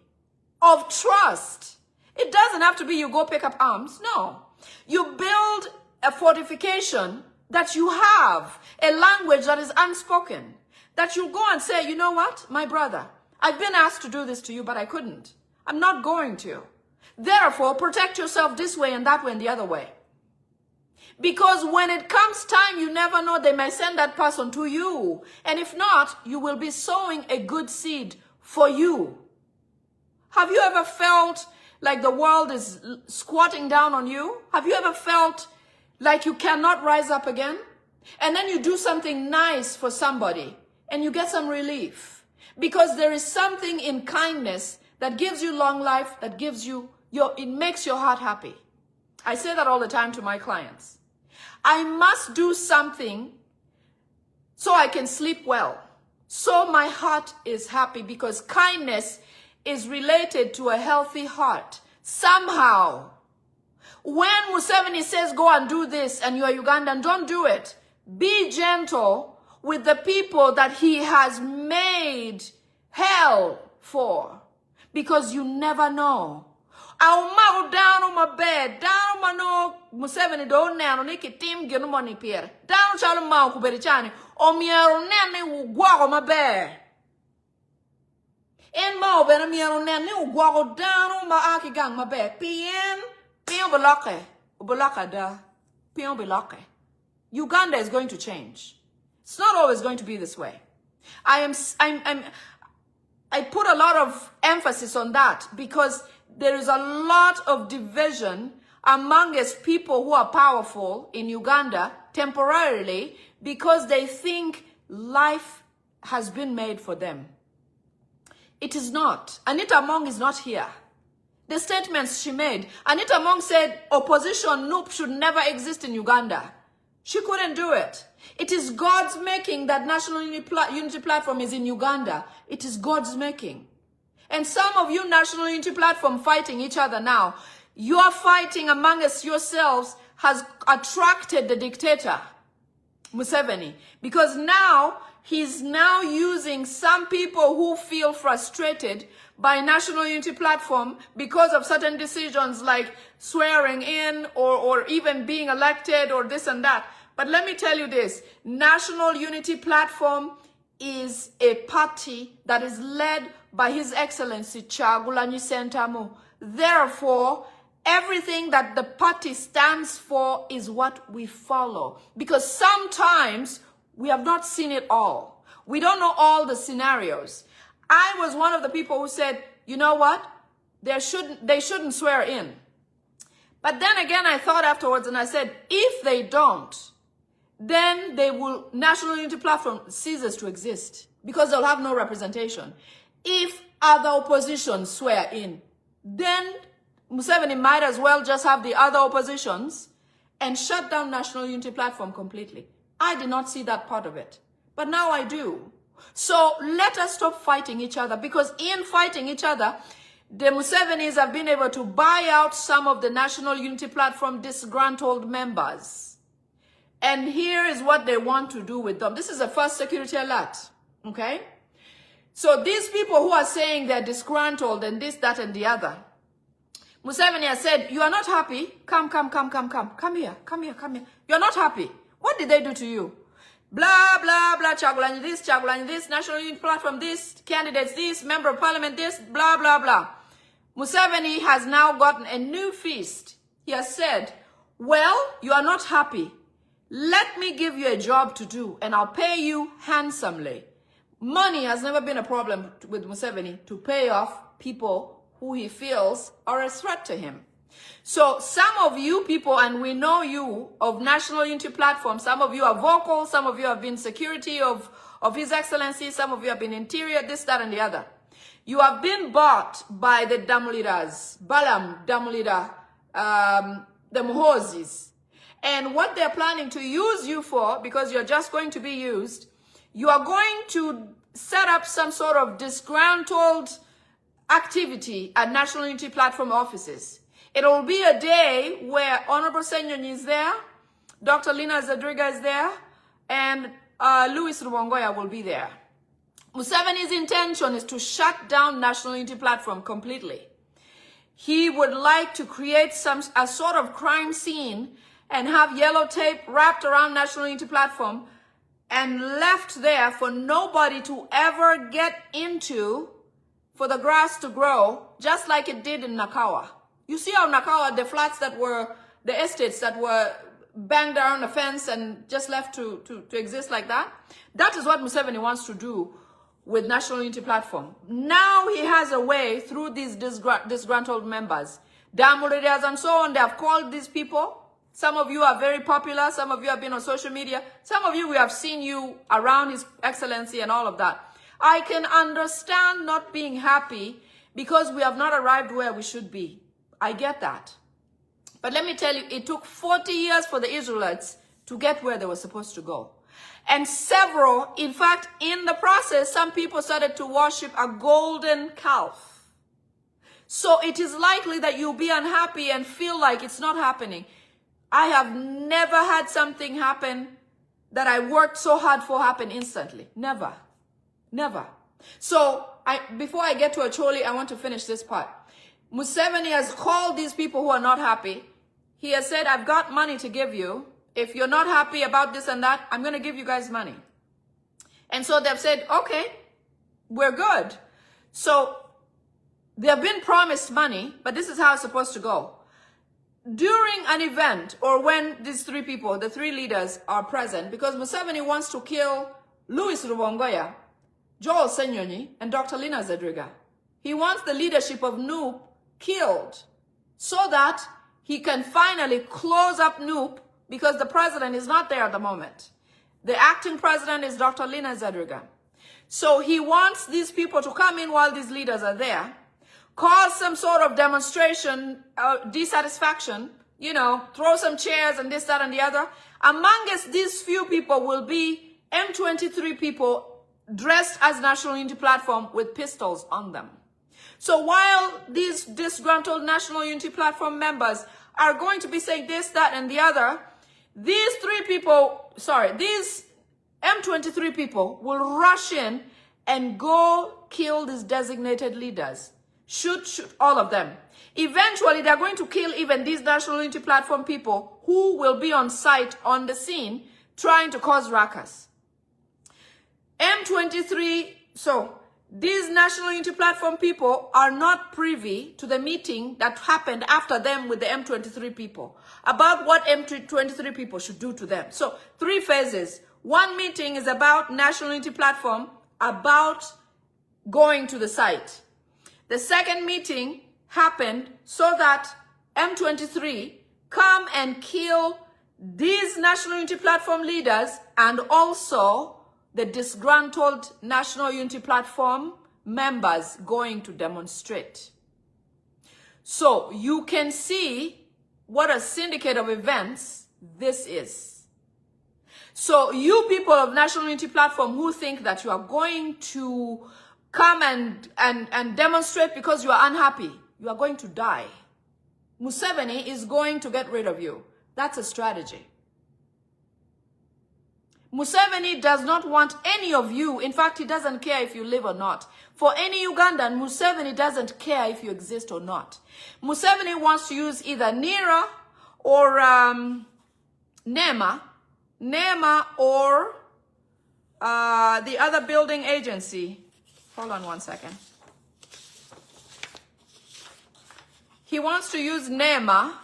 S1: of trust. It doesn't have to be you go pick up arms. No. You build a fortification that you have, a language that is unspoken. That you go and say, you know what, my brother, I've been asked to do this to you, but I couldn't. I'm not going to. Therefore, protect yourself this way and that way and the other way. Because when it comes time, you never know, they may send that person to you. And if not, you will be sowing a good seed for you. Have you ever felt like the world is squatting down on you? Have you ever felt like you cannot rise up again? And then you do something nice for somebody and you get some relief. Because there is something in kindness that gives you long life, that gives you, it makes your heart happy. I say that all the time to my clients. I must do something so I can sleep well. So my heart is happy because kindness is related to a healthy heart. Somehow. When Museveni says go and do this and you are Ugandan, don't do it. Be gentle with the people that he has made hell for. Because you never know. I'll mow down on my bed, down on my no Museveni do nano niki team genu money pier. Down chalo mau kuberichani. O miero nene ugwago my bed. En mau bena miero nene ugwago down on my aki gang my bed. Pien beloke. Uboloka da. Pien beloke. Uganda is going to change. It's not always going to be this way. I put a lot of emphasis on that because there is a lot of division amongst people who are powerful in Uganda temporarily because they think life has been made for them. It is not. Anita Among is not here. The statements she made, Anita Among said opposition NUP should never exist in Uganda. She couldn't do it. It is God's making that National Unity Platform is in Uganda. It is God's making. And some of you National Unity Platform fighting each other now, your fighting amongst yourselves has attracted the dictator, Museveni, because now he's now using some people who feel frustrated by National Unity Platform because of certain decisions like swearing in or even being elected or this and that. But let me tell you this, National Unity Platform is a party that is led by His Excellency Kyagulanyi Ssentamu. Therefore, everything that the party stands for is what we follow. Because sometimes we have not seen it all. We don't know all the scenarios. I was one of the people who said, you know what? They shouldn't swear in. But then again, I thought afterwards and I said, if they don't, then National Unity Platform ceases to exist because they'll have no representation. If other oppositions swear in, then Museveni might as well just have the other oppositions and shut down National Unity Platform completely. I did not see that part of it, but now I do. So let us stop fighting each other, because in fighting each other, the Musevenis have been able to buy out some of the National Unity Platform disgruntled members. And here is what they want to do with them. This is a first security alert, okay? So these people who are saying they're disgruntled and this, that, and the other, Museveni has said, you are not happy? Come here. You're not happy. What did they do to you? Blah, blah, blah, Kyagulanyi this, National Unity Platform this, candidates this, member of parliament this, blah, blah, blah. Museveni has now gotten a new feast. He has said, well, you are not happy. Let me give you a job to do and I'll pay you handsomely. Money has never been a problem with Museveni to pay off people who he feels are a threat to him. So some of you people, and we know you of National Unity Platform, some of you are vocal, some of you have been security of His Excellency, some of you have been interior, this, that, and the other. You have been bought by the Damulidas, Balam, Damulida, the Muhozis. And what they're planning to use you for, because you're just going to be used, you are going to set up some sort of disgruntled activity at National Unity Platform offices. It will be a day where Honorable Senyonyi is there, Dr. Lina Zadriga is there, and Louis Rubongoya will be there. Museveni's intention is to shut down National Unity Platform completely. He would like to create a sort of crime scene and have yellow tape wrapped around National Unity Platform and left there for nobody to ever get into, for the grass to grow, just like it did in Nakawa. You see how Nakawa, the flats that were, the estates that were banged around a fence and just left to exist like that? That is what Museveni wants to do with National Unity Platform. Now he has a way through these disgruntled members. Damulidas and so on, they have called these people. Some of you are very popular. Some of you have been on social media. Some of you, we have seen you around His Excellency and all of that. I can understand not being happy because we have not arrived where we should be. I get that. But let me tell you, it took 40 years for the Israelites to get where they were supposed to go. And several, in fact, in the process, some people started to worship a golden calf. So it is likely that you'll be unhappy and feel like it's not happening. I have never had something happen that I worked so hard for happen instantly. Never. Never. So before I get to Acholi, I want to finish this part. Museveni has called these people who are not happy. He has said, I've got money to give you. If you're not happy about this and that, I'm going to give you guys money. And so they've said, okay, we're good. So they've been promised money, but this is how it's supposed to go. During an event, or when these three people, the three leaders, are present, because Museveni wants to kill Louis Rubongoya, Joel Senyonyi, and Dr. Lina Zadriga. He wants the leadership of NUP killed so that he can finally close up NUP, because the president is not there at the moment. The acting president is Dr. Lina Zadriga. So he wants these people to come in while these leaders are there, cause some sort of demonstration, dissatisfaction, you know, throw some chairs and this, that, and the other. Amongst these few people will be M23 people dressed as National Unity Platform with pistols on them. So while these disgruntled National Unity Platform members are going to be saying this, that, and the other, these M23 people will rush in and go kill these designated leaders. Shoot all of them. Eventually, they're going to kill even these National Unity Platform people who will be on site, on the scene, trying to cause ruckus. M23, so these National Unity Platform people are not privy to the meeting that happened after them with the M23 people about what M23 people should do to them. So 3 phases. One meeting is about National Unity Platform, about going to the site. The second meeting happened so that M23 come and kill these National Unity Platform leaders and also the disgruntled National Unity Platform members going to demonstrate. So you can see what a syndicate of events this is. So you people of National Unity Platform who think that you are going to come and demonstrate because you are unhappy, you are going to die. Museveni is going to get rid of you. That's a strategy. Museveni does not want any of you. In fact, he doesn't care if you live or not. For any Ugandan, Museveni doesn't care if you exist or not. Museveni wants to use either NERA or NEMA or the other building agency. Hold on one second. He wants to use NEMA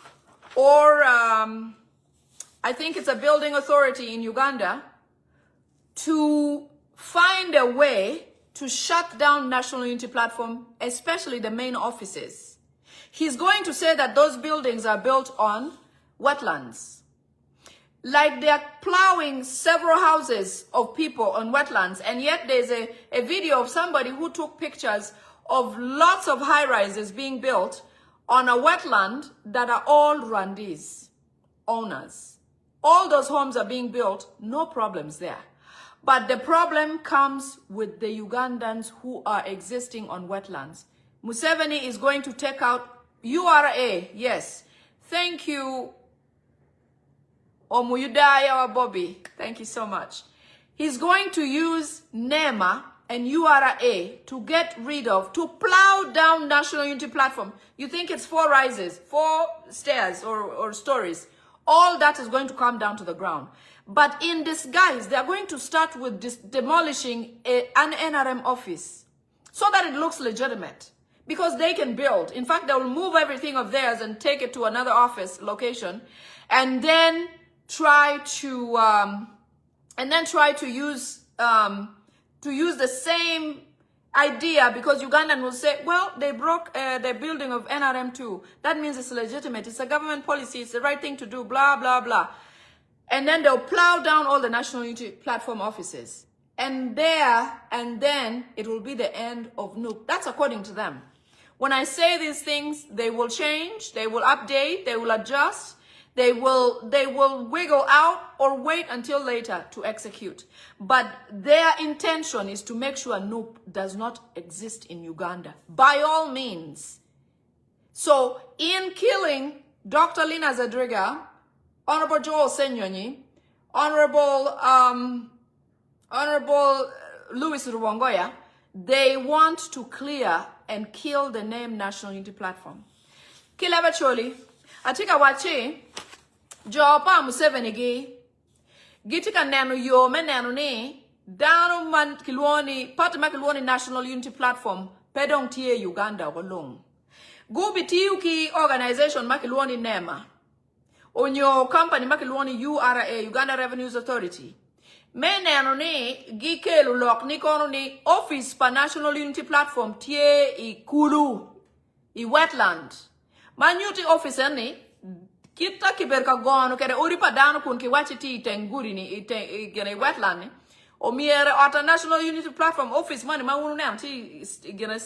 S1: or I think it's a building authority in Uganda to find a way to shut down National Unity Platform, especially the main offices. He's going to say that those buildings are built on wetlands. Like they're plowing several houses of people on wetlands, and yet there's a video of somebody who took pictures of lots of high-rises being built on a wetland that are all Rwandese owners. All those homes are being built, no problems there. But the problem comes with the Ugandans who are existing on wetlands. Museveni is going to take out URA, yes. Thank you, Omuyudaya or Bobby. Thank you so much. He's going to use NEMA and URA to get rid of, to plow down National Unity Platform. You think it's 4 rises, 4 stairs or stories. All that is going to come down to the ground. But in disguise, they are going to start with demolishing an NRM office so that it looks legitimate. Because they can build. In fact, they will move everything of theirs and take it to another office location, and then try to use the same idea, because Ugandan will say, well, they broke the building of NRM too. That means it's legitimate. It's a government policy. It's the right thing to do, blah, blah, blah. And then they'll plow down all the National Unity Platform offices. And then it will be the end of Nuke. That's according to them. When I say these things, they will change, they will update, they will adjust, they will wiggle out or wait until later to execute. But their intention is to make sure Nuke does not exist in Uganda, by all means. So in killing Dr. Lina Zadriga, Honorable Joel Senyonyi, Honorable Louis Rubongoya, they want to clear and kill the name National Unity Platform. Kilaba Choli, Atika Wachi, Jopa Museveni Gitika Nano Yo Menano Ne, Dano Man Kilwani, Patama Kilwani National Unity Platform, Pedong Tie Uganda Wolong. Gubi Tiuki organization Makilwani Nema. On your company Makilwani URA, Uganda Revenues Authority. Menano ne gikelu lok ni kono ni office pa National Unity Platform tie I kulu I wetland. Manyuti office ni kita kiberka gono kere uri pa dano kun ki wachi ti tenguri ni gene wetland ni O miere ata National Unity Platform office mani ma unu ne amti gina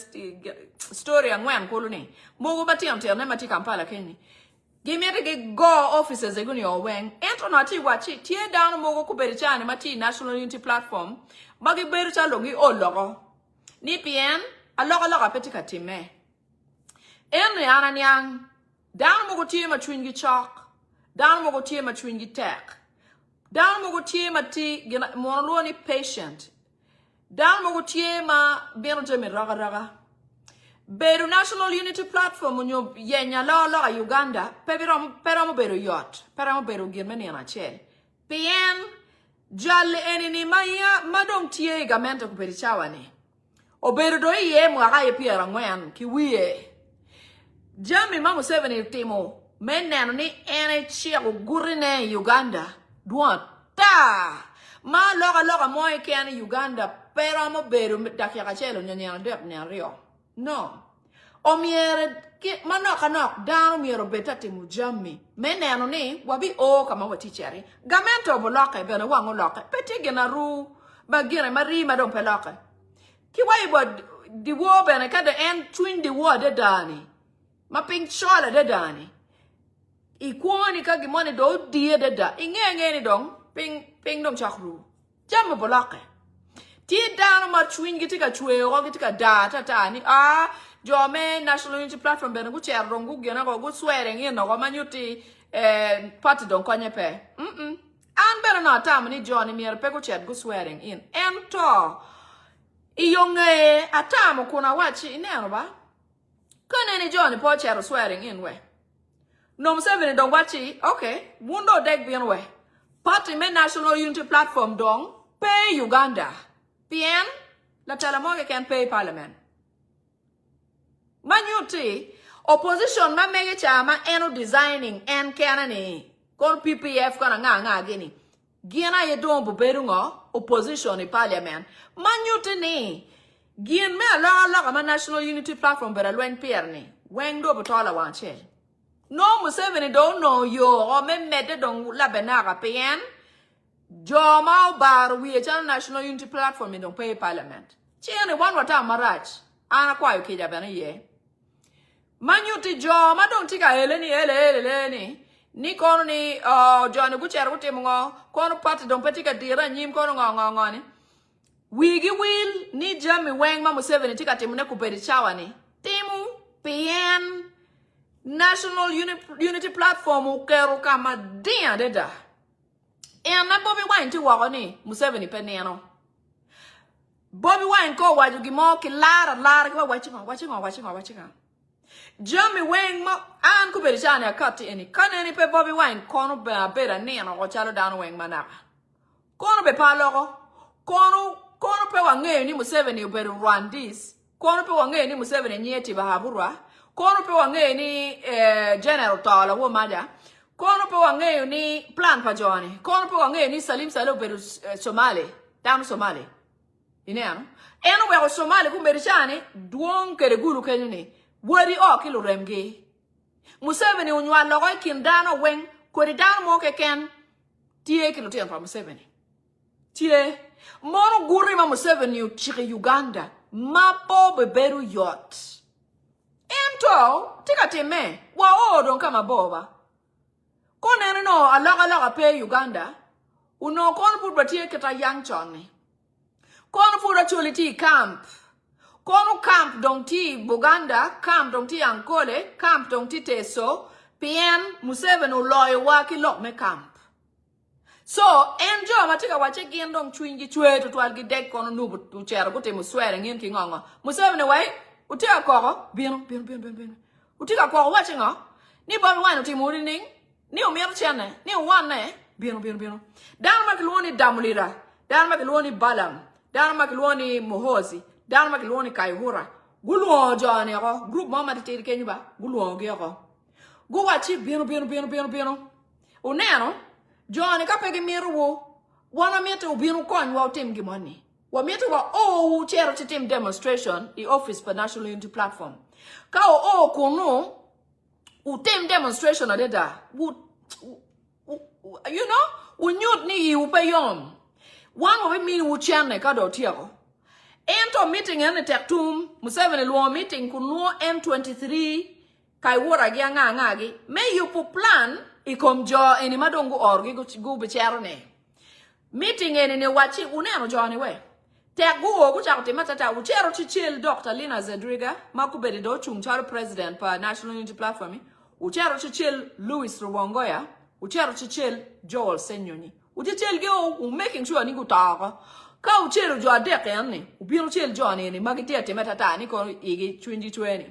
S1: story angwen koloni. Mogo bati amti amne mati Kampala Kenya. Gimiere ge go offices eguni oweng. Ento nati wachi tie down mogo kuberichani mati National Unity Platform. Magi bericha longi o logo. Ni pien a logo petika time. Enu yana nyang. Down mogo tie ma chwingi chalk. Down mogo tie ma chwingi tech. Down mogo tie ma ti gina monoluoni patient. Down mogo tie ma beno jemi raga. Beru National Unity Platform unyo yenya la Uganda peramo beru yacht peramo beru girmeni anachel pien jalle enini maya madong tie gamento kuperichawane oberu do ye mwaga ye piera ngwen kiwie jami mamu 7 timo meneno ni ene chia gurine Uganda duata ma loga moy ken Uganda peramo beru dakia kachelo nyanya ndep ne rio. No. Omiere manok down miero betati mujami. Meneno ni wabi o kama waticheri. Gamento boloke bena wango loke. Peti gena ru bagire mari madon peloke. Kiwa ibo di wo bena kada en twin di wo de dani. Ma pink chola de dani. Ikwoni kagi mone do die de da. Inge ni dong ping dom chakru. Jamu boloke. Tie down ma twin gitika chwe o gitika data tani jome National Unity Platform bena gucher rongu gena go swearing in no manyuti party don konye pe an bena na tam ni John mier pe gucher go swearing in ento iyonge atam kuna wachi ineno ba kone ni John po cher swearing in we no 7 don wachi okay wundo deg bien we party me National Unity Platform dong pay Uganda Bien, la talamoge can pay Parliament. Manyuti, opposition ma mege chama eno designing en kanani. Kon PPF kona nga gini. Gina ye don buberungo opposition in Parliament. Manyuti ni. Gien me la ma National Unity Platform bera lwen pierni. Weng do butola wanche. No Museveni don't know yo o me mede don la benaga pien. Joma bar we channel National Unity Platform in don't pay Parliament. Chiene one wata marach. Ana kwa ukija bana ye. Manyuti joma don't tika eleni. Ni kono ni John Gucher uti mungo. Kono party don't petika dira nyim kono ngongoni. Wigi will ni jami weng ma Museveni tika timune kuperi chawa ni. Timu PN National Unity Platform ukeru kama dia deda. And na Bobby Wine to wagoni, Museveni peneno. Bobby Wine ko waju gimo ki lara watching on. Jamie Wang mo an kuberishani akati eni. Kana ni pe Bobby Wine kono be bera neno o chalo down wang manaka. Kono be palogo. Kono pe wange ni Museveni uberu Rwandese. Kono pe wange ni Museveni nyeti bahaburwa. Kono pe wange ni General Tala wo maja. Kono pe wangeyo ni plan pa Johnny. Kono pe wangeyo ni Salim Salo beru Somali. Down Somali. Ineano. Eno wego Somali kumberishani duong kere guru kenyu ni. Wari o kilo remge. Museveni unywa logoi kindano weng. Kori dano moke ken. Tie kilo tiyan pa Museveni. Tie. Mono guri ma Museveni uchike Uganda. Mapo beberu yacht. Ento. Tika teme. Wa odon kama boba. Kone no alaga pay Uganda. Uno kono put keta young choni. Kono put chuliti camp. Kono camp dong ti Buganda, camp dong ti Ankole, camp dong ti Teso, PN Museveni uloy waki lok me camp. So enjo matika wache gendong chwingi chwe to twalgi dek kono nubu uchero kute muswere ngin kingongo. Museveni wai utika koko bino. Utika koko wache ngo. Ni Bobby Wine utimuri ning. Ni umir chene, ni wane, bino. Dan makiluoni Damulira, dan makiluoni Balam, dan makiluoni Mohozi, dan makiluoni Kaihura. Guluo John yako, group mama titiri kenyuba, guluo giyako. Guwachi bino. Uneno, John kapegi miru wana miete ubinu kwan wa utim gimoni. Wa miete wa uchero chitim demonstration, the office for National Unity Platform. Kao kunu, utem demonstration adeda. You know, unyut ni upayom. One of them mean Wuchane Kado Tiago. Ento meeting and the Tektum, Museveni Luo meeting, Kunuo M23, Kaiwara Gyanga Ngagi, may you put plan, Ikom Jo, and Imadongo Orgi, go Bicharone. Meeting and in a watching Unano Johnny way. Tagu, which out the Matata, Uchero Chichil, Dr. Lina Zedriga, Makubedi Dochung, Charo President, per National Unity Platform, Uchero Chichil, Louis Rwongoya, Uchero Chichil, Joel Senyoni. Uchichil go, making sure Nigu Taga. Ka uchelo jo adek yanni ubiro chel jo ni magiti ate matata ni ko igi 2020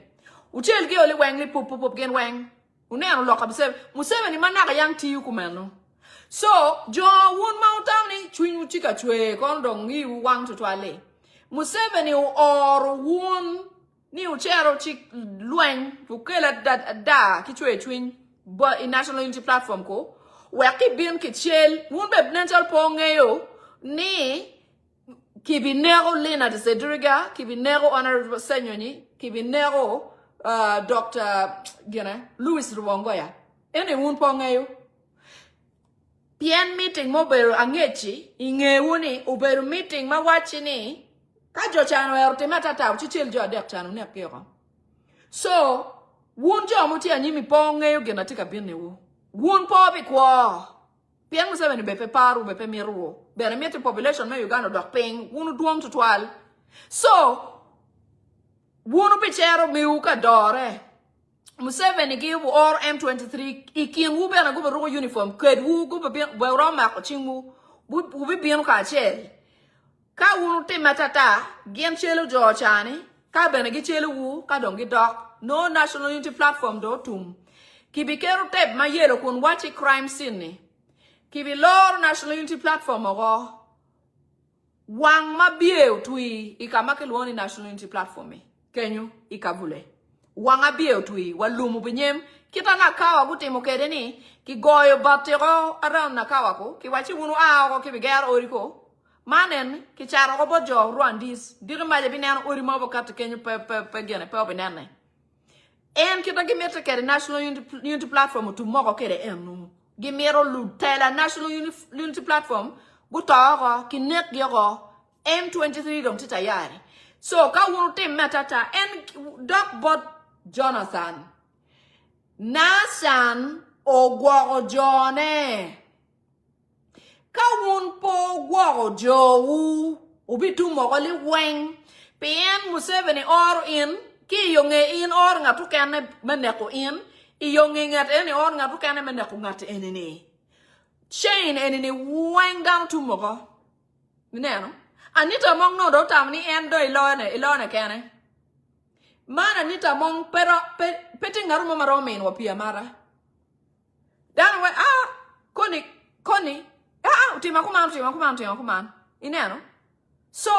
S1: uchel ge oli wang li pop gen wang uneno loka Museveni manaka yang ti kumeno so jo won mountain ni chwin chika chwe kon dong yi wang to twale Museveni or won ni uchero chik luang ukela da ki chwe chwin but in National Unity Platform ko waki bin ki chel won be nental pongeyo ni Kibinero Lena de Cedriga, Kibinero Honorable Senyoni, Kibinero Dr. Louis Rwongoya. Any wound pongayo. Pien meeting mobile angechi, inge wuni, uberu meeting ma wachini, kajo chano ya rotemata tau, chichil jo adek chano nepkero. So, wun jo muti anyimi pongayo genatika bine wu. Wun pobi kwa. Pien Museveni bepe paru, bepe miruo. Benefit population me Uganda dok ping wunu duong to twal. So wunu pichero mi uka dore. Museveni give or M23 ikin wu bena go ro uniform ked wu go be ro ma ko chingu wu bi bien ka chel. Ka wunu te matata gen chelo jo chani ka bena gi chelo wu ka dongi dok no National Unity Platform do tum. Kibikero tep ma yelo kun wachi crime scene ni. Kibi lor National Unity Platform ogo wang mabieu tui ikamake luoni National Unity Platform kenyu ikavule wang abieu tui walumu binyem kita nakawa gutimo kede ni ki goyo batero around nakawa ko ki wachi wunu ko ki bigar oriko manen ki charo ko bojo Rwandis dirima de binan ori mo bokat kenyu pe gene pe obinane en kita gimete kede National Unity Platform tu moko kede enu Gimero Lutela National Unity Platform, Gutara, Kinet Gero, M23 dom titayari. So, ka wunu tim matata, and Doc Bot Jonathan. Nasan Ogwaro Jone. Ka wun po Gwaro Jo, Ubitu Morali Wang, PN Museveni or in, Ki Yonge in or Ngatukane Meneko in. Iyonging at any or ngatu kane mendakungat enini. Chain enini wang down to mogo. Minano. Anita mong no do tamni endo ilone kane. Man anita mong pero petting aruma maromin wapia mara. Dan way Koni timakuman. Inano. So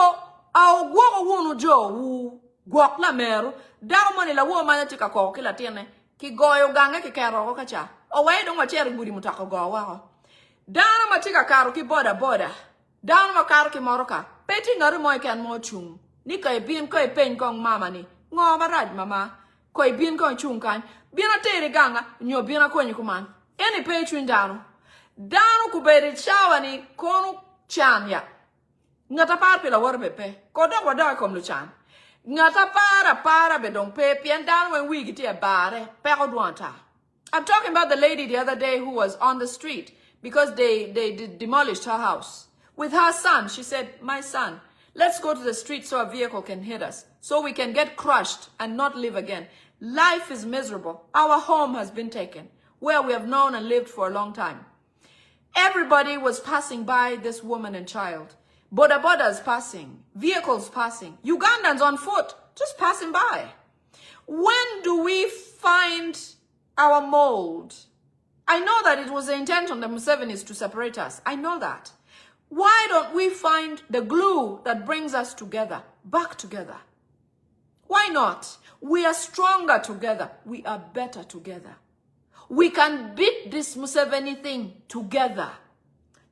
S1: au guo wunu jo wu guak la meru. Down money la wo manatika ko kila tiene. Ki goyo gange ki kero ko kacha. O way don't watch budi mutako go wa. Dana matika karo ki boda. Dana makaro ki moroka. Peti ngaru moy kan mo chung. Ni kay bin koy pen kong mama ni. Ngo baraj mama. Koy bin kong chung kan. Bina tere ganga nyo bina ko kuman. Any pay chun dano. Dano ku beri chawa ni kono chanya. Ngata par pela warbe pe. Kodo wada kom lu chan. Ngata para bedong pepi and down when we get a bare perodwanta. I'm talking about the lady the other day who was on the street because they demolished her house. With her son, she said, my son, let's go to the street so a vehicle can hit us, so we can get crushed and not live again. Life is miserable. Our home has been taken, where we have known and lived for a long time. Everybody was passing by this woman and child. Bodabodas passing, vehicles passing, Ugandans on foot, just passing by. When do we find our mold? I know that it was the intention of the Musevenis to separate us. I know that. Why don't we find the glue that brings us together, back together? Why not? We are stronger together. We are better together. We can beat this Museveni thing together.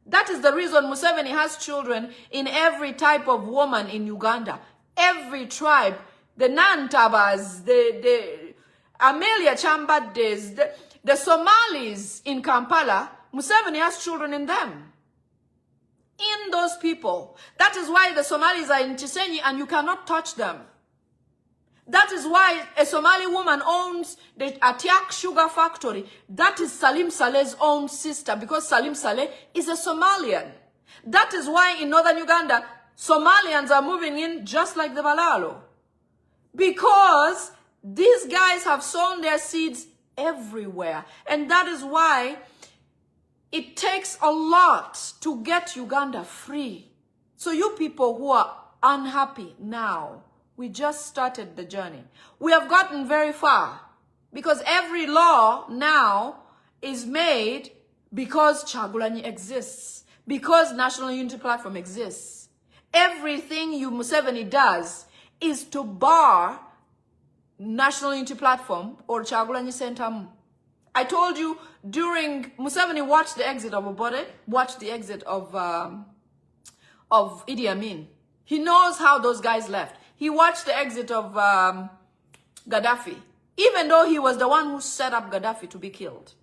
S1: That is the reason Museveni has children in every type of woman in Uganda. Every tribe. The Nantabas, the Amelia Chambades, the Somalis in Kampala, Museveni has children in them. in those people. That is why the Somalis are in Chisenyi and you cannot touch them. That is why a Somali woman owns the Atiak Sugar Factory. That is Salim Saleh's own sister because Salim Saleh is a Somalian. That is why in northern Uganda, Somalians are moving in just like the Balalo. Because these guys have sown their seeds everywhere. And that is why it takes a lot to get Uganda free. So you people who are unhappy now, we just started the journey. We have gotten very far because every law now is made because Chagulanyi exists, because National Unity Platform exists. Everything Museveni does is to bar National Unity Platform or Chagulanyi Sentamu. I told you during Museveni watched the exit of Ababade, watched the exit of Idi Amin. He knows how those guys left. He watched the exit of Gaddafi, even though he was the one who set up Gaddafi to be killed.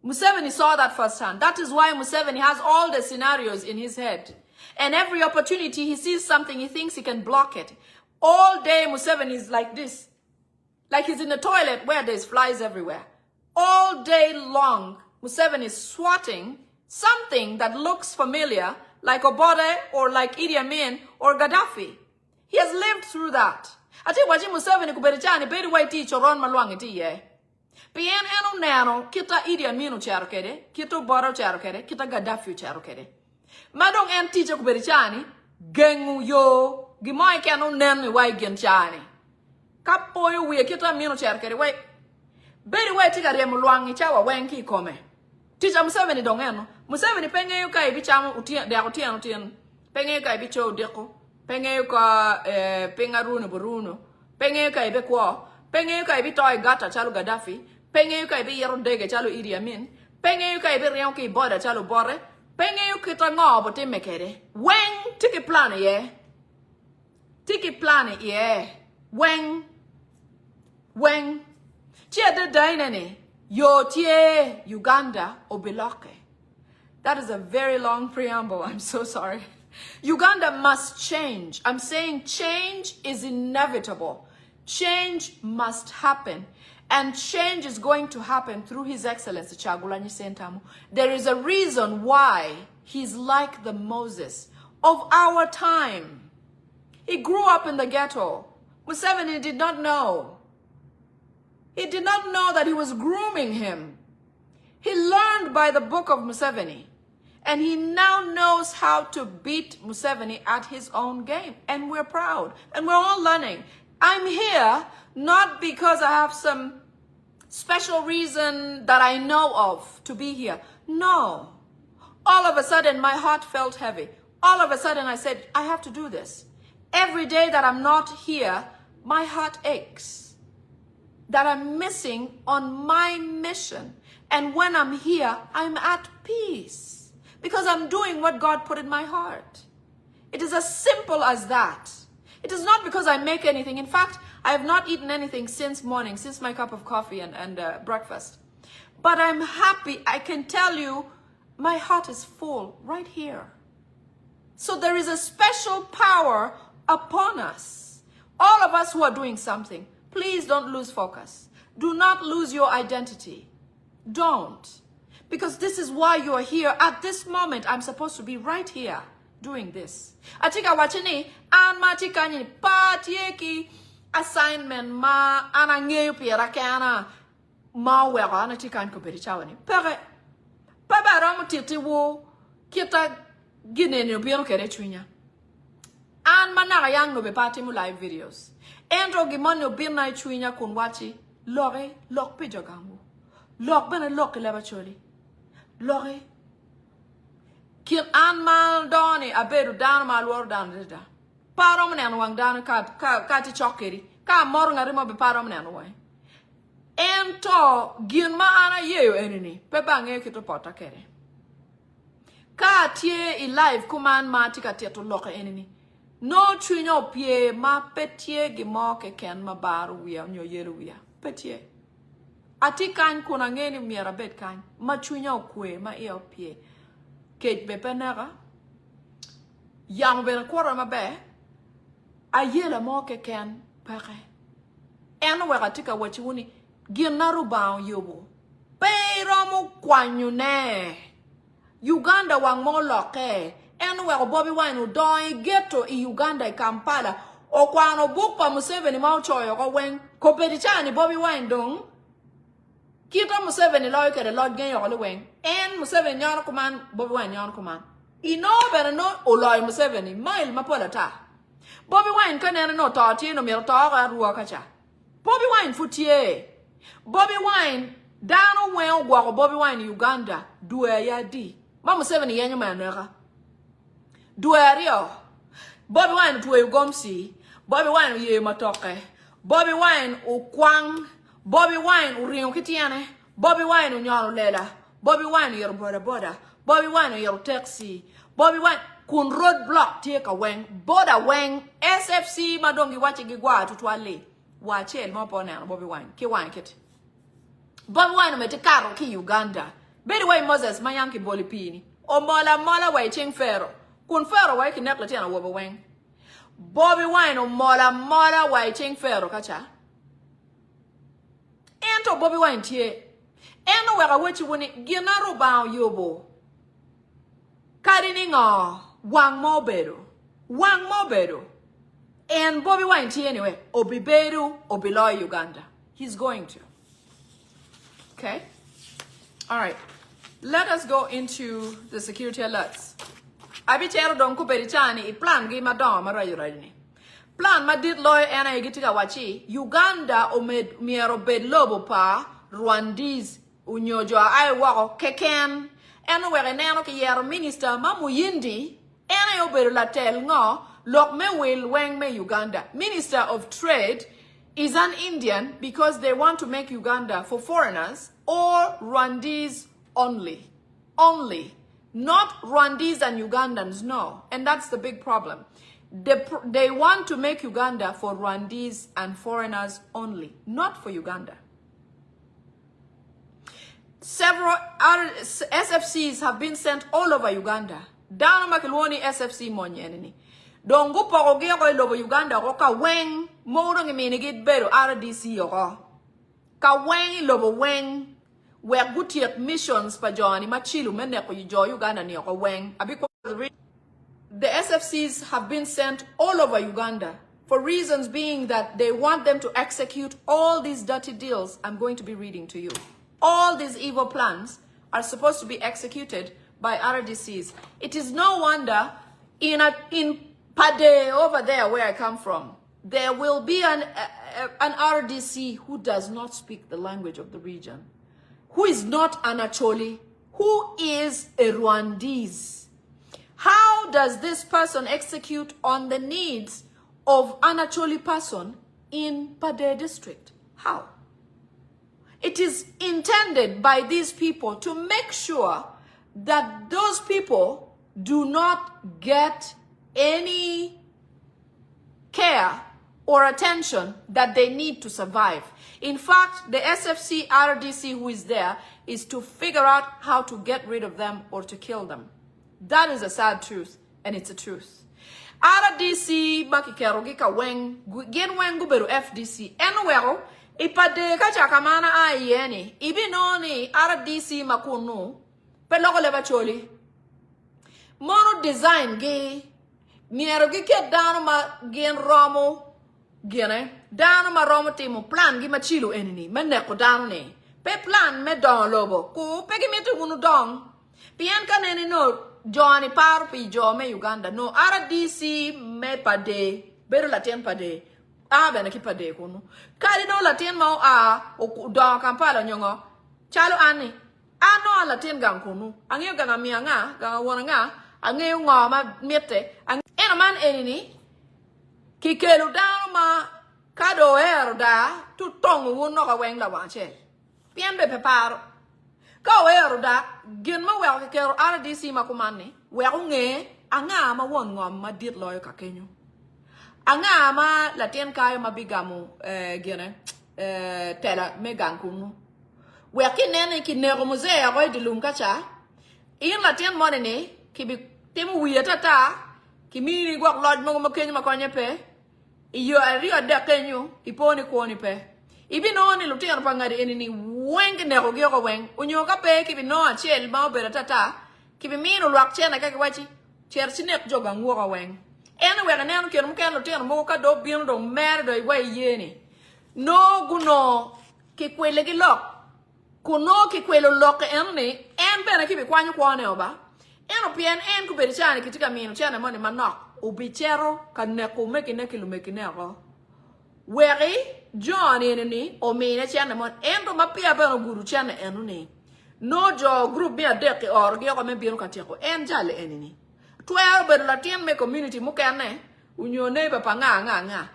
S1: Museveni saw that firsthand. That is why Museveni has all the scenarios in his head. And every opportunity he sees something, he thinks he can block it. All day Museveni is like this. Like he's in the toilet where there's flies everywhere. All day long, Museveni is swatting something that looks familiar, like Ababade or like Idi Amin or Gaddafi. He has lived through that. I think what Museveni kuberichani beri waiti choron malwangi tiye. Bien eno nano kita Idi Amin ucharo kede, kita Ababade ucharo kede, kita Gaddafi ucharo kede. Madong en teacher kuberichani gengu yo gimoy kanu nen mi wai genchani. Kapoyo we kita Amin ucharo kede wai. Beri wai tika remu lwangi chawa wenki kome. Teacher Museveni dongeno. Museveni penge yu kai bichamo utien de utien. Penge yu kai bicho deko. Penge yu ka pengaruno buruno. Penge yu kai be kwa. Penge yu kai bitoy gata chalo Gaddafi. Penge yu kai be yero dege chalo Idi Amin. Penge yu kai be riyon ki boda chalo Bore. Penge yu kita ngo bote mekere. Weng tiki plane ye. Tiki plane ye. Weng. Weng. Chia de dainene. Yo tie Uganda obiloke. That is a very long preamble. I'm so sorry. Uganda must change. I'm saying change is inevitable. Change must happen. And change is going to happen through His Excellency Chagulanyi Sentamu. There is a reason why he's like the Moses of our time. He grew up in the ghetto. Museveni did not know. He did not know that he was grooming him. He learned by the book of Museveni. And he now knows how to beat Museveni at his own game. And we're proud. And we're all learning. I'm here not because I have some special reason that I know of to be here. No. All of a sudden, my heart felt heavy. All of a sudden, I said, I have to do this. Every day that I'm not here, my heart aches. That I'm missing on my mission. And when I'm here, I'm at peace. Because I'm doing what God put in my heart. It is as simple as that. It is not because I make anything. In fact, I have not eaten anything since morning, since my cup of coffee and breakfast. But I'm happy. I can tell you, my heart is full right here. So there is a special power upon us. All of us who are doing something, please don't lose focus. Do not lose your identity. Don't. Because this is why you are here. At this moment, I'm supposed to be right here doing this. Atika wachini, an matika ni patieki assignment ma anangeyu pirakana ma wera anatika nkoperi chawani. Pere, paba ramu titi wo kita gine ni obiano kere chwinya. An manara yang no be pati mu live videos. Endro gimoni obirna chwinya kunwachi lore lok pijogangu. Lok bene lok leba choli. Lore. Kil an mal doni abedu dan mal wor dan dida. Paro mne anwang dan ka ti chokeri. Ka mor ngari mo be paro mne anwang. Ento gin ma ana yeyo enini. Pepa nge kito pota kere. Ka tie I live kuman ma tika tie to loke enini. No chwinyo pie ma petie gimo ke ken ma baru wia nyo yeru wia. Petie. Ati kan kuna ngeni miera bet kan. Ma chwinyo kwe ma iyo pie. Kej bepenera. Yang ben quarter ma be. A yela mo ke ken pare. En we tika wachiwuni ginaru ba yobo. Pero mo kwanyu ne. Uganda wang mo loke. En we Bobby Wine doi ghetto I Uganda I Kampala. O kwano book pa Museveni mau choyo ko wen kopedichani Bobby Wine dong. Kita Museveni loy ke the Lord gen yo wen. En Museveni nyon kuman Bobby Wine nyon kuman. Ino better no oloy Museveni mile mapola ta. Bobby Wine kanene no tati no mir ta ruwa kacha. Bobby Wine futie. Bobby Wine dano wen gwa Bobby Wine Uganda duwe ya di. Ma Museveni yenyo manera. Duerio. Bobby Wine tuwe ugomsi. Bobby Wine ye matoke. Bobby Wine ukwang. Bobby Wine uriyo kitiane. Bobby Wine unyalo lela. Bobby Wine yero boda. Bobby Wine yero taxi. Bobby Wine kun roadblock take a weng. Boda weng. SFC madongi wache gigwa tutwale. Wache el mapo na Bobby Wine. Ki wine kit. Bobby Wine umete karo ki Uganda. Bedi way Moses mayanki boli pini. O mola way ching fero. Kun fero way ki nekla tiana wobo weng. Bobby Wine o mola way ching fero kacha. Ento Bobby Wine tie. Eno wega wechi wuni ginaru bao yobo. Kadini ngo wang mo bedo. And Bobby Wine tie anyway. Obiberu obiloy Uganda. He's going to. Okay? Alright. Let us go into the security alerts. Abichero don kuperichani I plan gi madam marayurani. Plan madid loy ena igitika wachi. Uganda omed miero bed lobo pa Rwandese unyojo ai wako keken. Eno were neno ki yero minister mamu yindi. Ena yo beru la tel ngo. Lok me will weng me Uganda. Minister of Trade is an Indian because they want to make Uganda for foreigners or Rwandese only. Only. Not Rwandese and Ugandans, no. And that's the big problem. They want to make Uganda for Rwandese and foreigners only, not for Uganda. Several SFCs have been sent all over Uganda. Down Makilwoni SFC monyenini. Dongu pogogeo ko lobo Uganda ko ka weng mo ngi minigit beru RDC yo. Ka weng lobo weng. Where Gutiak missions pa Johnny Machilu mene ko jo Uganda ni ko weng. The SFCs have been sent all over Uganda for reasons being that they want them to execute all these dirty deals I'm going to be reading to you. All these evil plans are supposed to be executed by RDCs. It is no wonder in Pade over there where I come from, there will be an RDC who does not speak the language of the region. Who is not an Acholi, who is a Rwandese. How does this person execute on the needs of an Acholi person in Pade district? How? It is intended by these people to make sure that those people do not get any care or attention that they need to survive. In fact, the SFC RDC who is there is to figure out how to get rid of them or to kill them. That is a sad truth, and it's a truth. RDC makikerogi ka weng gen weng guberu FDC enwero ipade ka chakamana ayeni ibinoni RDC makunu peloko leba choli mono design ge mierogi ke dano ma gen romo gene dano ma romo timo plan gi machilo enini menne ko dano ne pe plan me don lobo ko pegi metu gunu don pian kanene no Johnny par pi jo me Uganda no RDC me pade beru latien pade bena ki pade kunu kali no latien mo o don Kampala nyongo chalo ani ano latien gang kunu angyo gang mianga gang wona nga angyo ngoma mete eno man enini ki kelu down ma kado da tu tong wono ka weng la wanche pian be peparo ka wero da gen ma wel ke RDC makumani wel nge anga ma won ngom ma dit loy ka kenyu anga ma latien kayo mabigamu gene tela megan kunu we kinene ki nego musea ko dilum kacha in latien monene ki bi temu wiya tata Kimini gwak lodge mo makenyo makonye pe. Iyo ario de kenyo iponi kwoni pe. Ibi no ni luti an pangari enini weng ne ko gyo weng. Unyo ka pe kibi no achiel ma obera tata. Kibi mino lwak chena ka wachi. Cherchinek joga ngwo weng. Ene wega ne an kero mken luti an mo ka do bin do mer do iwa yeni. No guno kikwele gi lok. Kuno kikwelo lok enni en bena kibi kwanyo kwane oba. Eno pien en kuberi chani kitika mino chana mani manok. Ubichero kaneko meki lumeki Weri John enini o mine chana mon endo mapia beno guru chana enuni. No jo group me adeke or gyo kame bino kateko en jale enini. 12 bedo latien me community mukane unyo neighbor pa nga.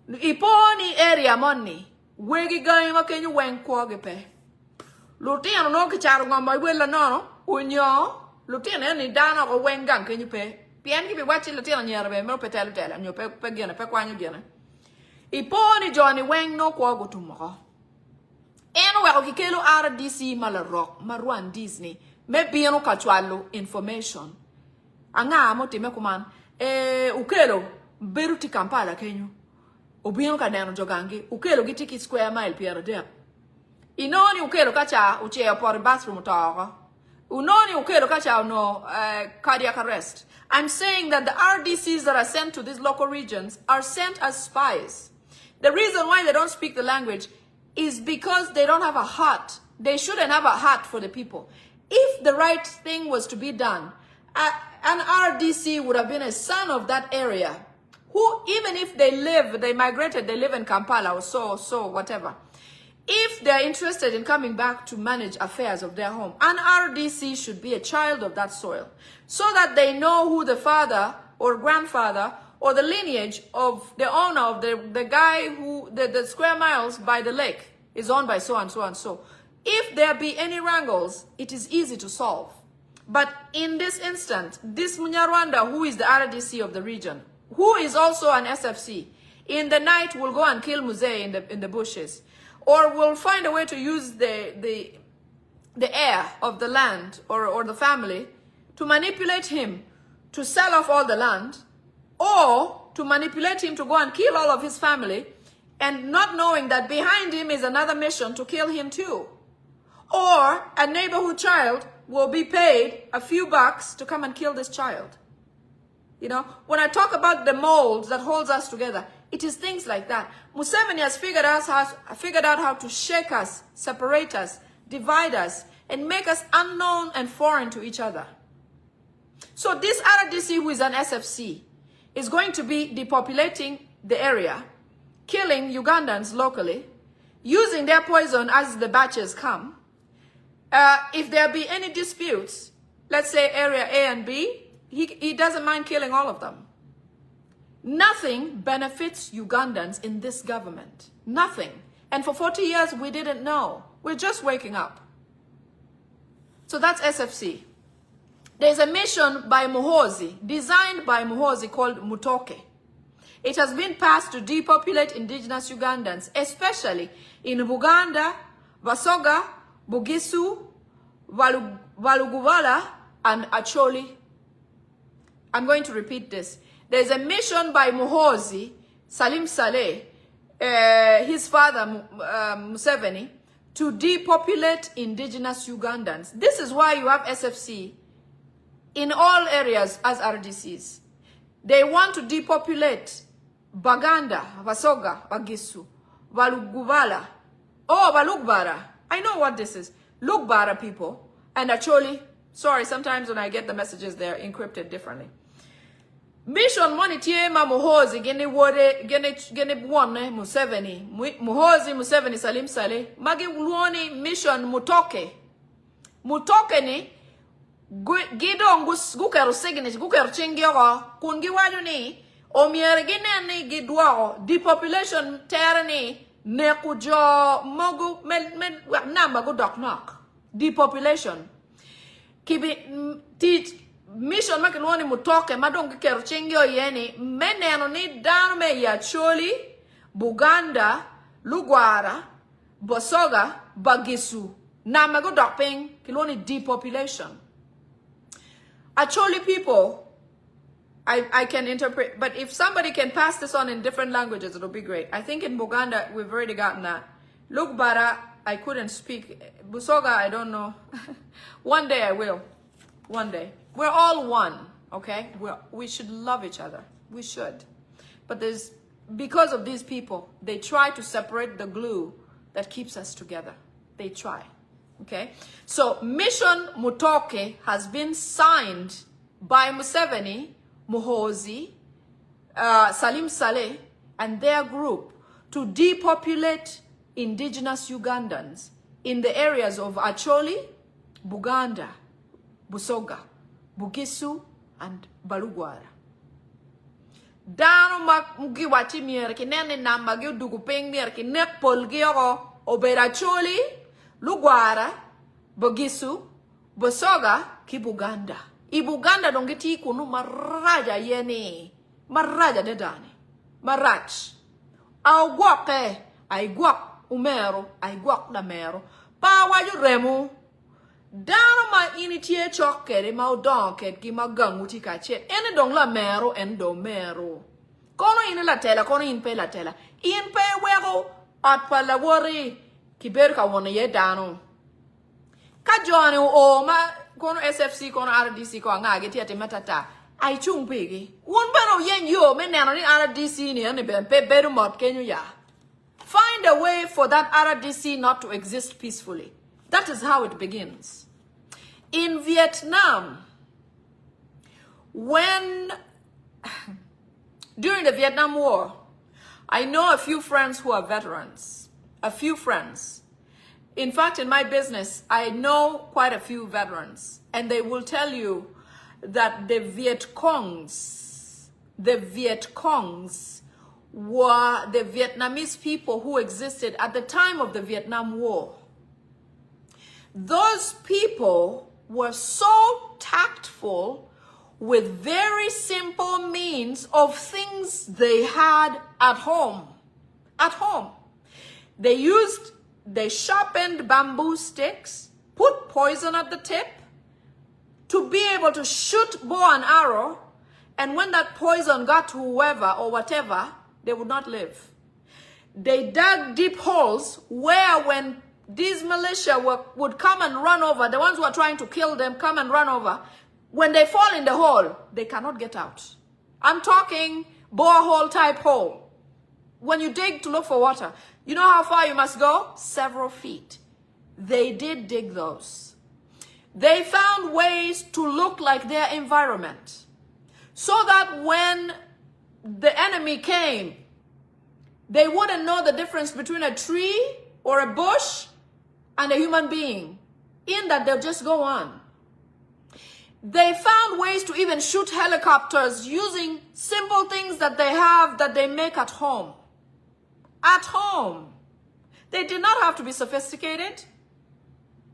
S1: Iponi area moni wegi gayi makenyu wen kwoge pe. Lutien no kicharo ngamba wela no unyo lutien eni dana ko wen gang kenyu pe. Pien ki bi wachi lutien nyarbe me petele tele nyo pe gene pe kwanyu gene. Iponi Johnny Weng no kwa gutumoko. Eno weko kikelo RDC malarok, maruan Disney. Me bieno kachwalo information. Anga amote me kuman. Ukelo, beruti Kampala kenyu. Ubieno kaneno jogangi. Ukelo gitiki square mile piero dea. Inoni ukelo kacha uche apori bathroom utaoka. Unoni ukelo kacha no cardiac arrest. I'm saying that the RDCs that are sent to these local regions are sent as spies. The reason why they don't speak the language is because they don't have a heart. They shouldn't have a heart for the people. If the right thing was to be done, an RDC would have been a son of that area, who, even if they migrated, they live in Kampala or so, whatever. If they're interested in coming back to manage affairs of their home, an RDC should be a child of that soil, so that they know who the father or grandfather or the lineage of the owner of the guy who, the square miles by the lake is owned by so and so and so. If there be any wrangles, it is easy to solve. But in this instance, this Munyarwanda, who is the RDC of the region, who is also an SFC, in the night will go and kill Muze in the bushes, or will find a way to use the heir of the land or the family to manipulate him to sell off all the land, or to manipulate him to go and kill all of his family, and not knowing that behind him is another mission to kill him too. Or a neighborhood child will be paid a few bucks to come and kill this child. You know, when I talk about the mold that holds us together, it is things like that. Museveni has figured out how to shake us, separate us, divide us, and make us unknown and foreign to each other. So this RDC, who is an SFC, is going to be depopulating the area, killing Ugandans locally, using their poison as the batches come. If there be any disputes, let's say area A and B, he doesn't mind killing all of them. Nothing benefits Ugandans in this government. Nothing. And for 40 years, we didn't know. We're just waking up. So that's SFC. There's a mission by Muhoozi, designed by Muhoozi, called Mutoke. It has been passed to depopulate indigenous Ugandans, especially in Buganda, Vasoga, Bugisu, Walugubala, and Acholi. I'm going to repeat this. There's a mission by Muhoozi, Salim Saleh, his father, Museveni, to depopulate indigenous Ugandans. This is why you have SFC in all areas as RDCs. They want to depopulate Baganda, Vasoga, Bagisu, Walugubala, Walugbara. I know what this is. Lugbara people, and Acholi. Sorry, sometimes when I get the messages, they're encrypted differently. Mission money tiema Muhoozi gene buone Museveni. Muhoozi Museveni Salim Saleh. Magi luoni mission Mutoke. Mutoke ni gido gukero signish gukero chingyo kungi waju ni omiere gine ni gidwao depopulation terni ne kujo mogu namba go dok knock depopulation kibi teach mission makiluoni Mutoke madong gikero chingyo yeni meneno ni dano me ya Choli, Buganda, Lugwara, Bosoga, Bagisu namba go dok ping kiluoni depopulation. Acholi people, I can interpret, but if somebody can pass this on in different languages, it'll be great. I think in Buganda, we've already gotten that. Look, Bara, I couldn't speak. Busoga, I don't know. One day I will. One day. We're all one, okay? We should love each other. We should. But because of these people, they try to separate the glue that keeps us together. They try, okay? So Mission Mutoke has been signed by Museveni, Muhozi, Salim Saleh, and their group to depopulate indigenous Ugandans in the areas of Acholi, Buganda, Busoga, Bugisu, and Balugwara. Dano magi wachi mier ki nene namba gi dugu ping mier ki nek pol gi ogo obera Acholi, Lugwara, Bugisu, Busoga ki Buganda. I Buganda dongiti kunu maraja yeni, maraja dedani, marach. Au guake, ai guak umero, ai guak na mero. Pa waju remu. Dano ma initie chokere ma udonke ki ma ganguti kache. Ene dong la mero en do mero. Kono ine la tela, kono in pe la tela. In pe wego at pa la wori ki berka wone ye dano. Ka jone o ma kono SFC kono RDC ko ngage tiate matata. Ai chung pigi. Won bano yen yo me nano ni RDC ni ane ben pe beru mot kenyu ya. Find a way for that RDC not to exist peacefully. That is how it begins. In Vietnam, during the Vietnam War, I know a few friends who are veterans. A few friends. In fact, in my business, I know quite a few veterans. And they will tell you that the Viet Congs were the Vietnamese people who existed at the time of the Vietnam War. Those people were so tactful with very simple means of things they had at home. At home. They sharpened bamboo sticks, put poison at the tip to be able to shoot bow and arrow, and when that poison got to whoever or whatever, they would not live. They dug deep holes where when these militia would come and run over, the ones who are trying to kill them come and run over, when they fall in the hole, they cannot get out. I'm talking borehole type hole. When you dig to look for water, you know how far you must go? Several feet. They did dig those. They found ways to look like their environment so that when the enemy came, they wouldn't know the difference between a tree or a bush and a human being, in that they'll just go on. They found ways to even shoot helicopters using simple things that they have that they make at home. At home. They did not have to be sophisticated.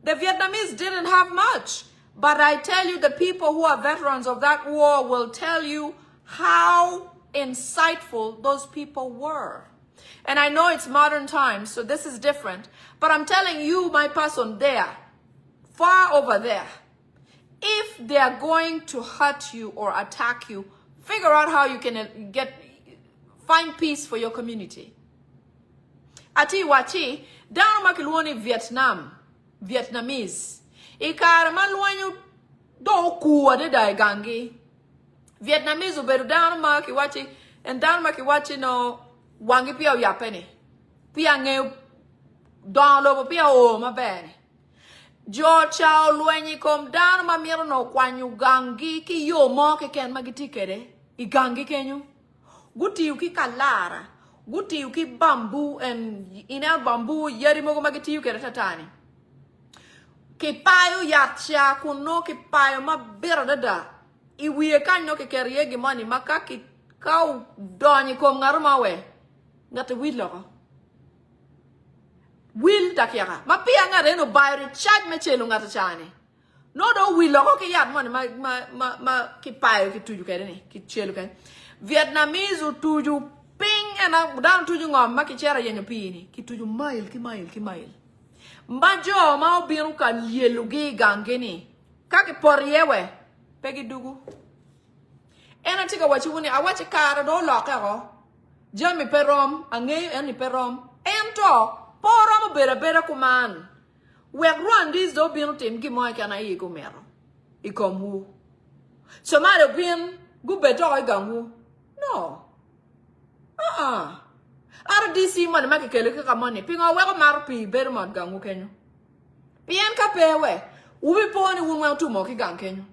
S1: The Vietnamese didn't have much. But I tell you, the people who are veterans of that war will tell you how insightful those people were. And I know it's modern times, so this is different. But I'm telling you, my person there, far over there, if they are going to hurt you or attack you, figure out how you can find peace for your community. Ati wachi, down makiluoni Vietnamese. Ikara maluanyu do kuwa de daigangi. Vietnamese uberu down makiwachi, and down makiwachi no wangi pia yapene. Pia nge don lobo pia o mabene. Jo chao luenyi kom down mamiro no kwanyu gangi ki yo mo ke ken magitikere. Igangi kenyu. Guti uki kalara. Guti uki bamboo and ina bamboo yeri mogo magiti ukere tatani. Ki payo yatcha kuno ki payo ma berada. Iwie kanyo ke keriye gimani maka ki kau donyi kom ngarumawe. Ngate wilo. Will takiaka. Ma pia ngare no bayri charge me chelu ngata chani. No do wilo ko ki yat money ma ki payo ki tuju kere ni ki chelu kere. Vietnamese tuju ping and down to you on Makichera Yanopini, Kituju mile. Majo Mao Biruka Yelugi Gangeni, Kaki Poriewe, Peggy Dugu. Ena tika wachi wuni awachi kara do loka Jami perom ange ani perom ento porom bera kuman. We Rwandese do bin tim gi mo kana yi go mero. Ikomu. So mare bin gu beto igamu. No. RDC man make kele ka money. Pingo we ko mar pi ber mod gangu kenyo. Pien ka pewe. Ubi poni wun tu mo ki gang kenyo.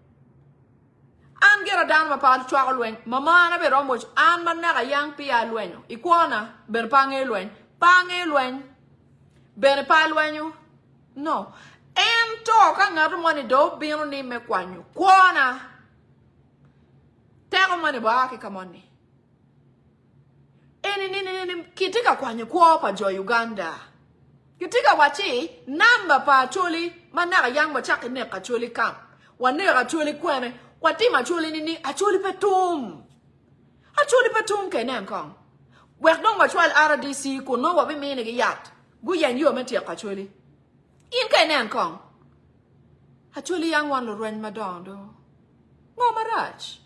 S1: An gera dan ma pa chwa lwen. Mama na be romo an man na yang pi a lwenyo. Ikwana ben pange lwen. Pange lwen. Ben pa lwenyo. No. En to ka ngaro money do bino ni me kwanyo. Kwana. Teko money ba ki ka money. Kitika kwanyo kwa pa jo Uganda. Kitika wachi namba pa choli manaka yang machaki ne ka choli kam. Wane ka choli kwene wati ma choli nini a choli petum. A choli petum kenen kong. Wek dong ma chwal RDC ko no wa be mene ge yat. Gu yan yo meti ka choli. In kenen kong. A choli yang wan lo ren madondo. Ngo marach.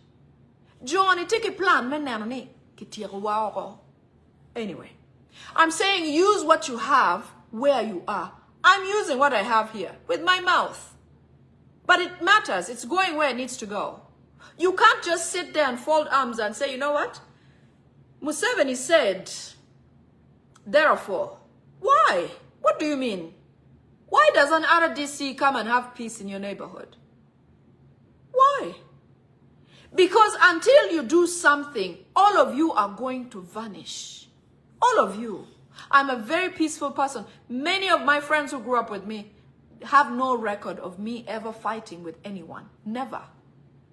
S1: Johnny take a plan menano ni kitiro wa. Anyway, I'm saying use what you have where you are. I'm using what I have here with my mouth. But it matters. It's going where it needs to go. You can't just sit there and fold arms and say, you know what? Museveni said, therefore. Why? What do you mean? Why doesn't RDC come and have peace in your neighborhood? Why? Because until you do something, all of you are going to vanish. All of you. I'm a very peaceful person. Many of my friends who grew up with me have no record of me ever fighting with anyone. Never.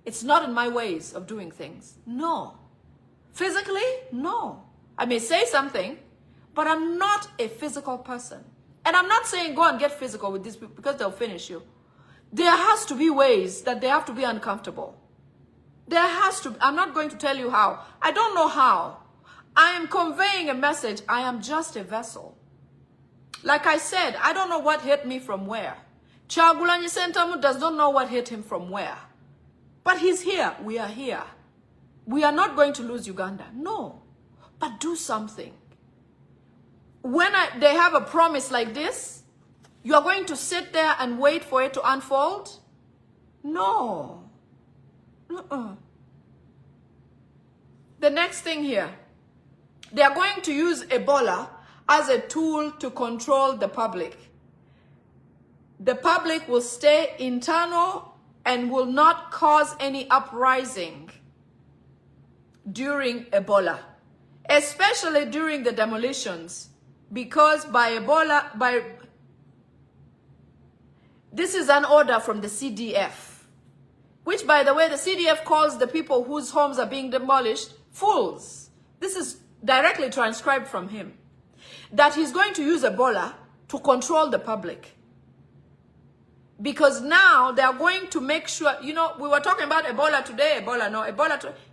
S1: It's not in my ways of doing things. No. Physically, no. I may say something, but I'm not a physical person. And I'm not saying go and get physical with these people because they'll finish you. There has to be ways that they have to be uncomfortable. There has to. I'm not going to tell you how. I don't know how. I am conveying a message. I am just a vessel. Like I said, I don't know what hit me from where. Kyagulanyi Ssentamu does not know what hit him from where. But he's here. We are here. We are not going to lose Uganda. No. But do something. When they have a promise like this, you are going to sit there and wait for it to unfold? No. The next thing here. They are going to use Ebola as a tool to control the public. The public will stay internal and will not cause any uprising during Ebola, especially during the demolitions, because this is an order from the CDF, which, by the way, the CDF calls the people whose homes are being demolished fools. This is directly transcribed from him, that he's going to use Ebola to control the public. Because now they are going to make sure, you know, we were talking about Ebola today,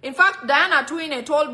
S1: in fact, Diana Twine told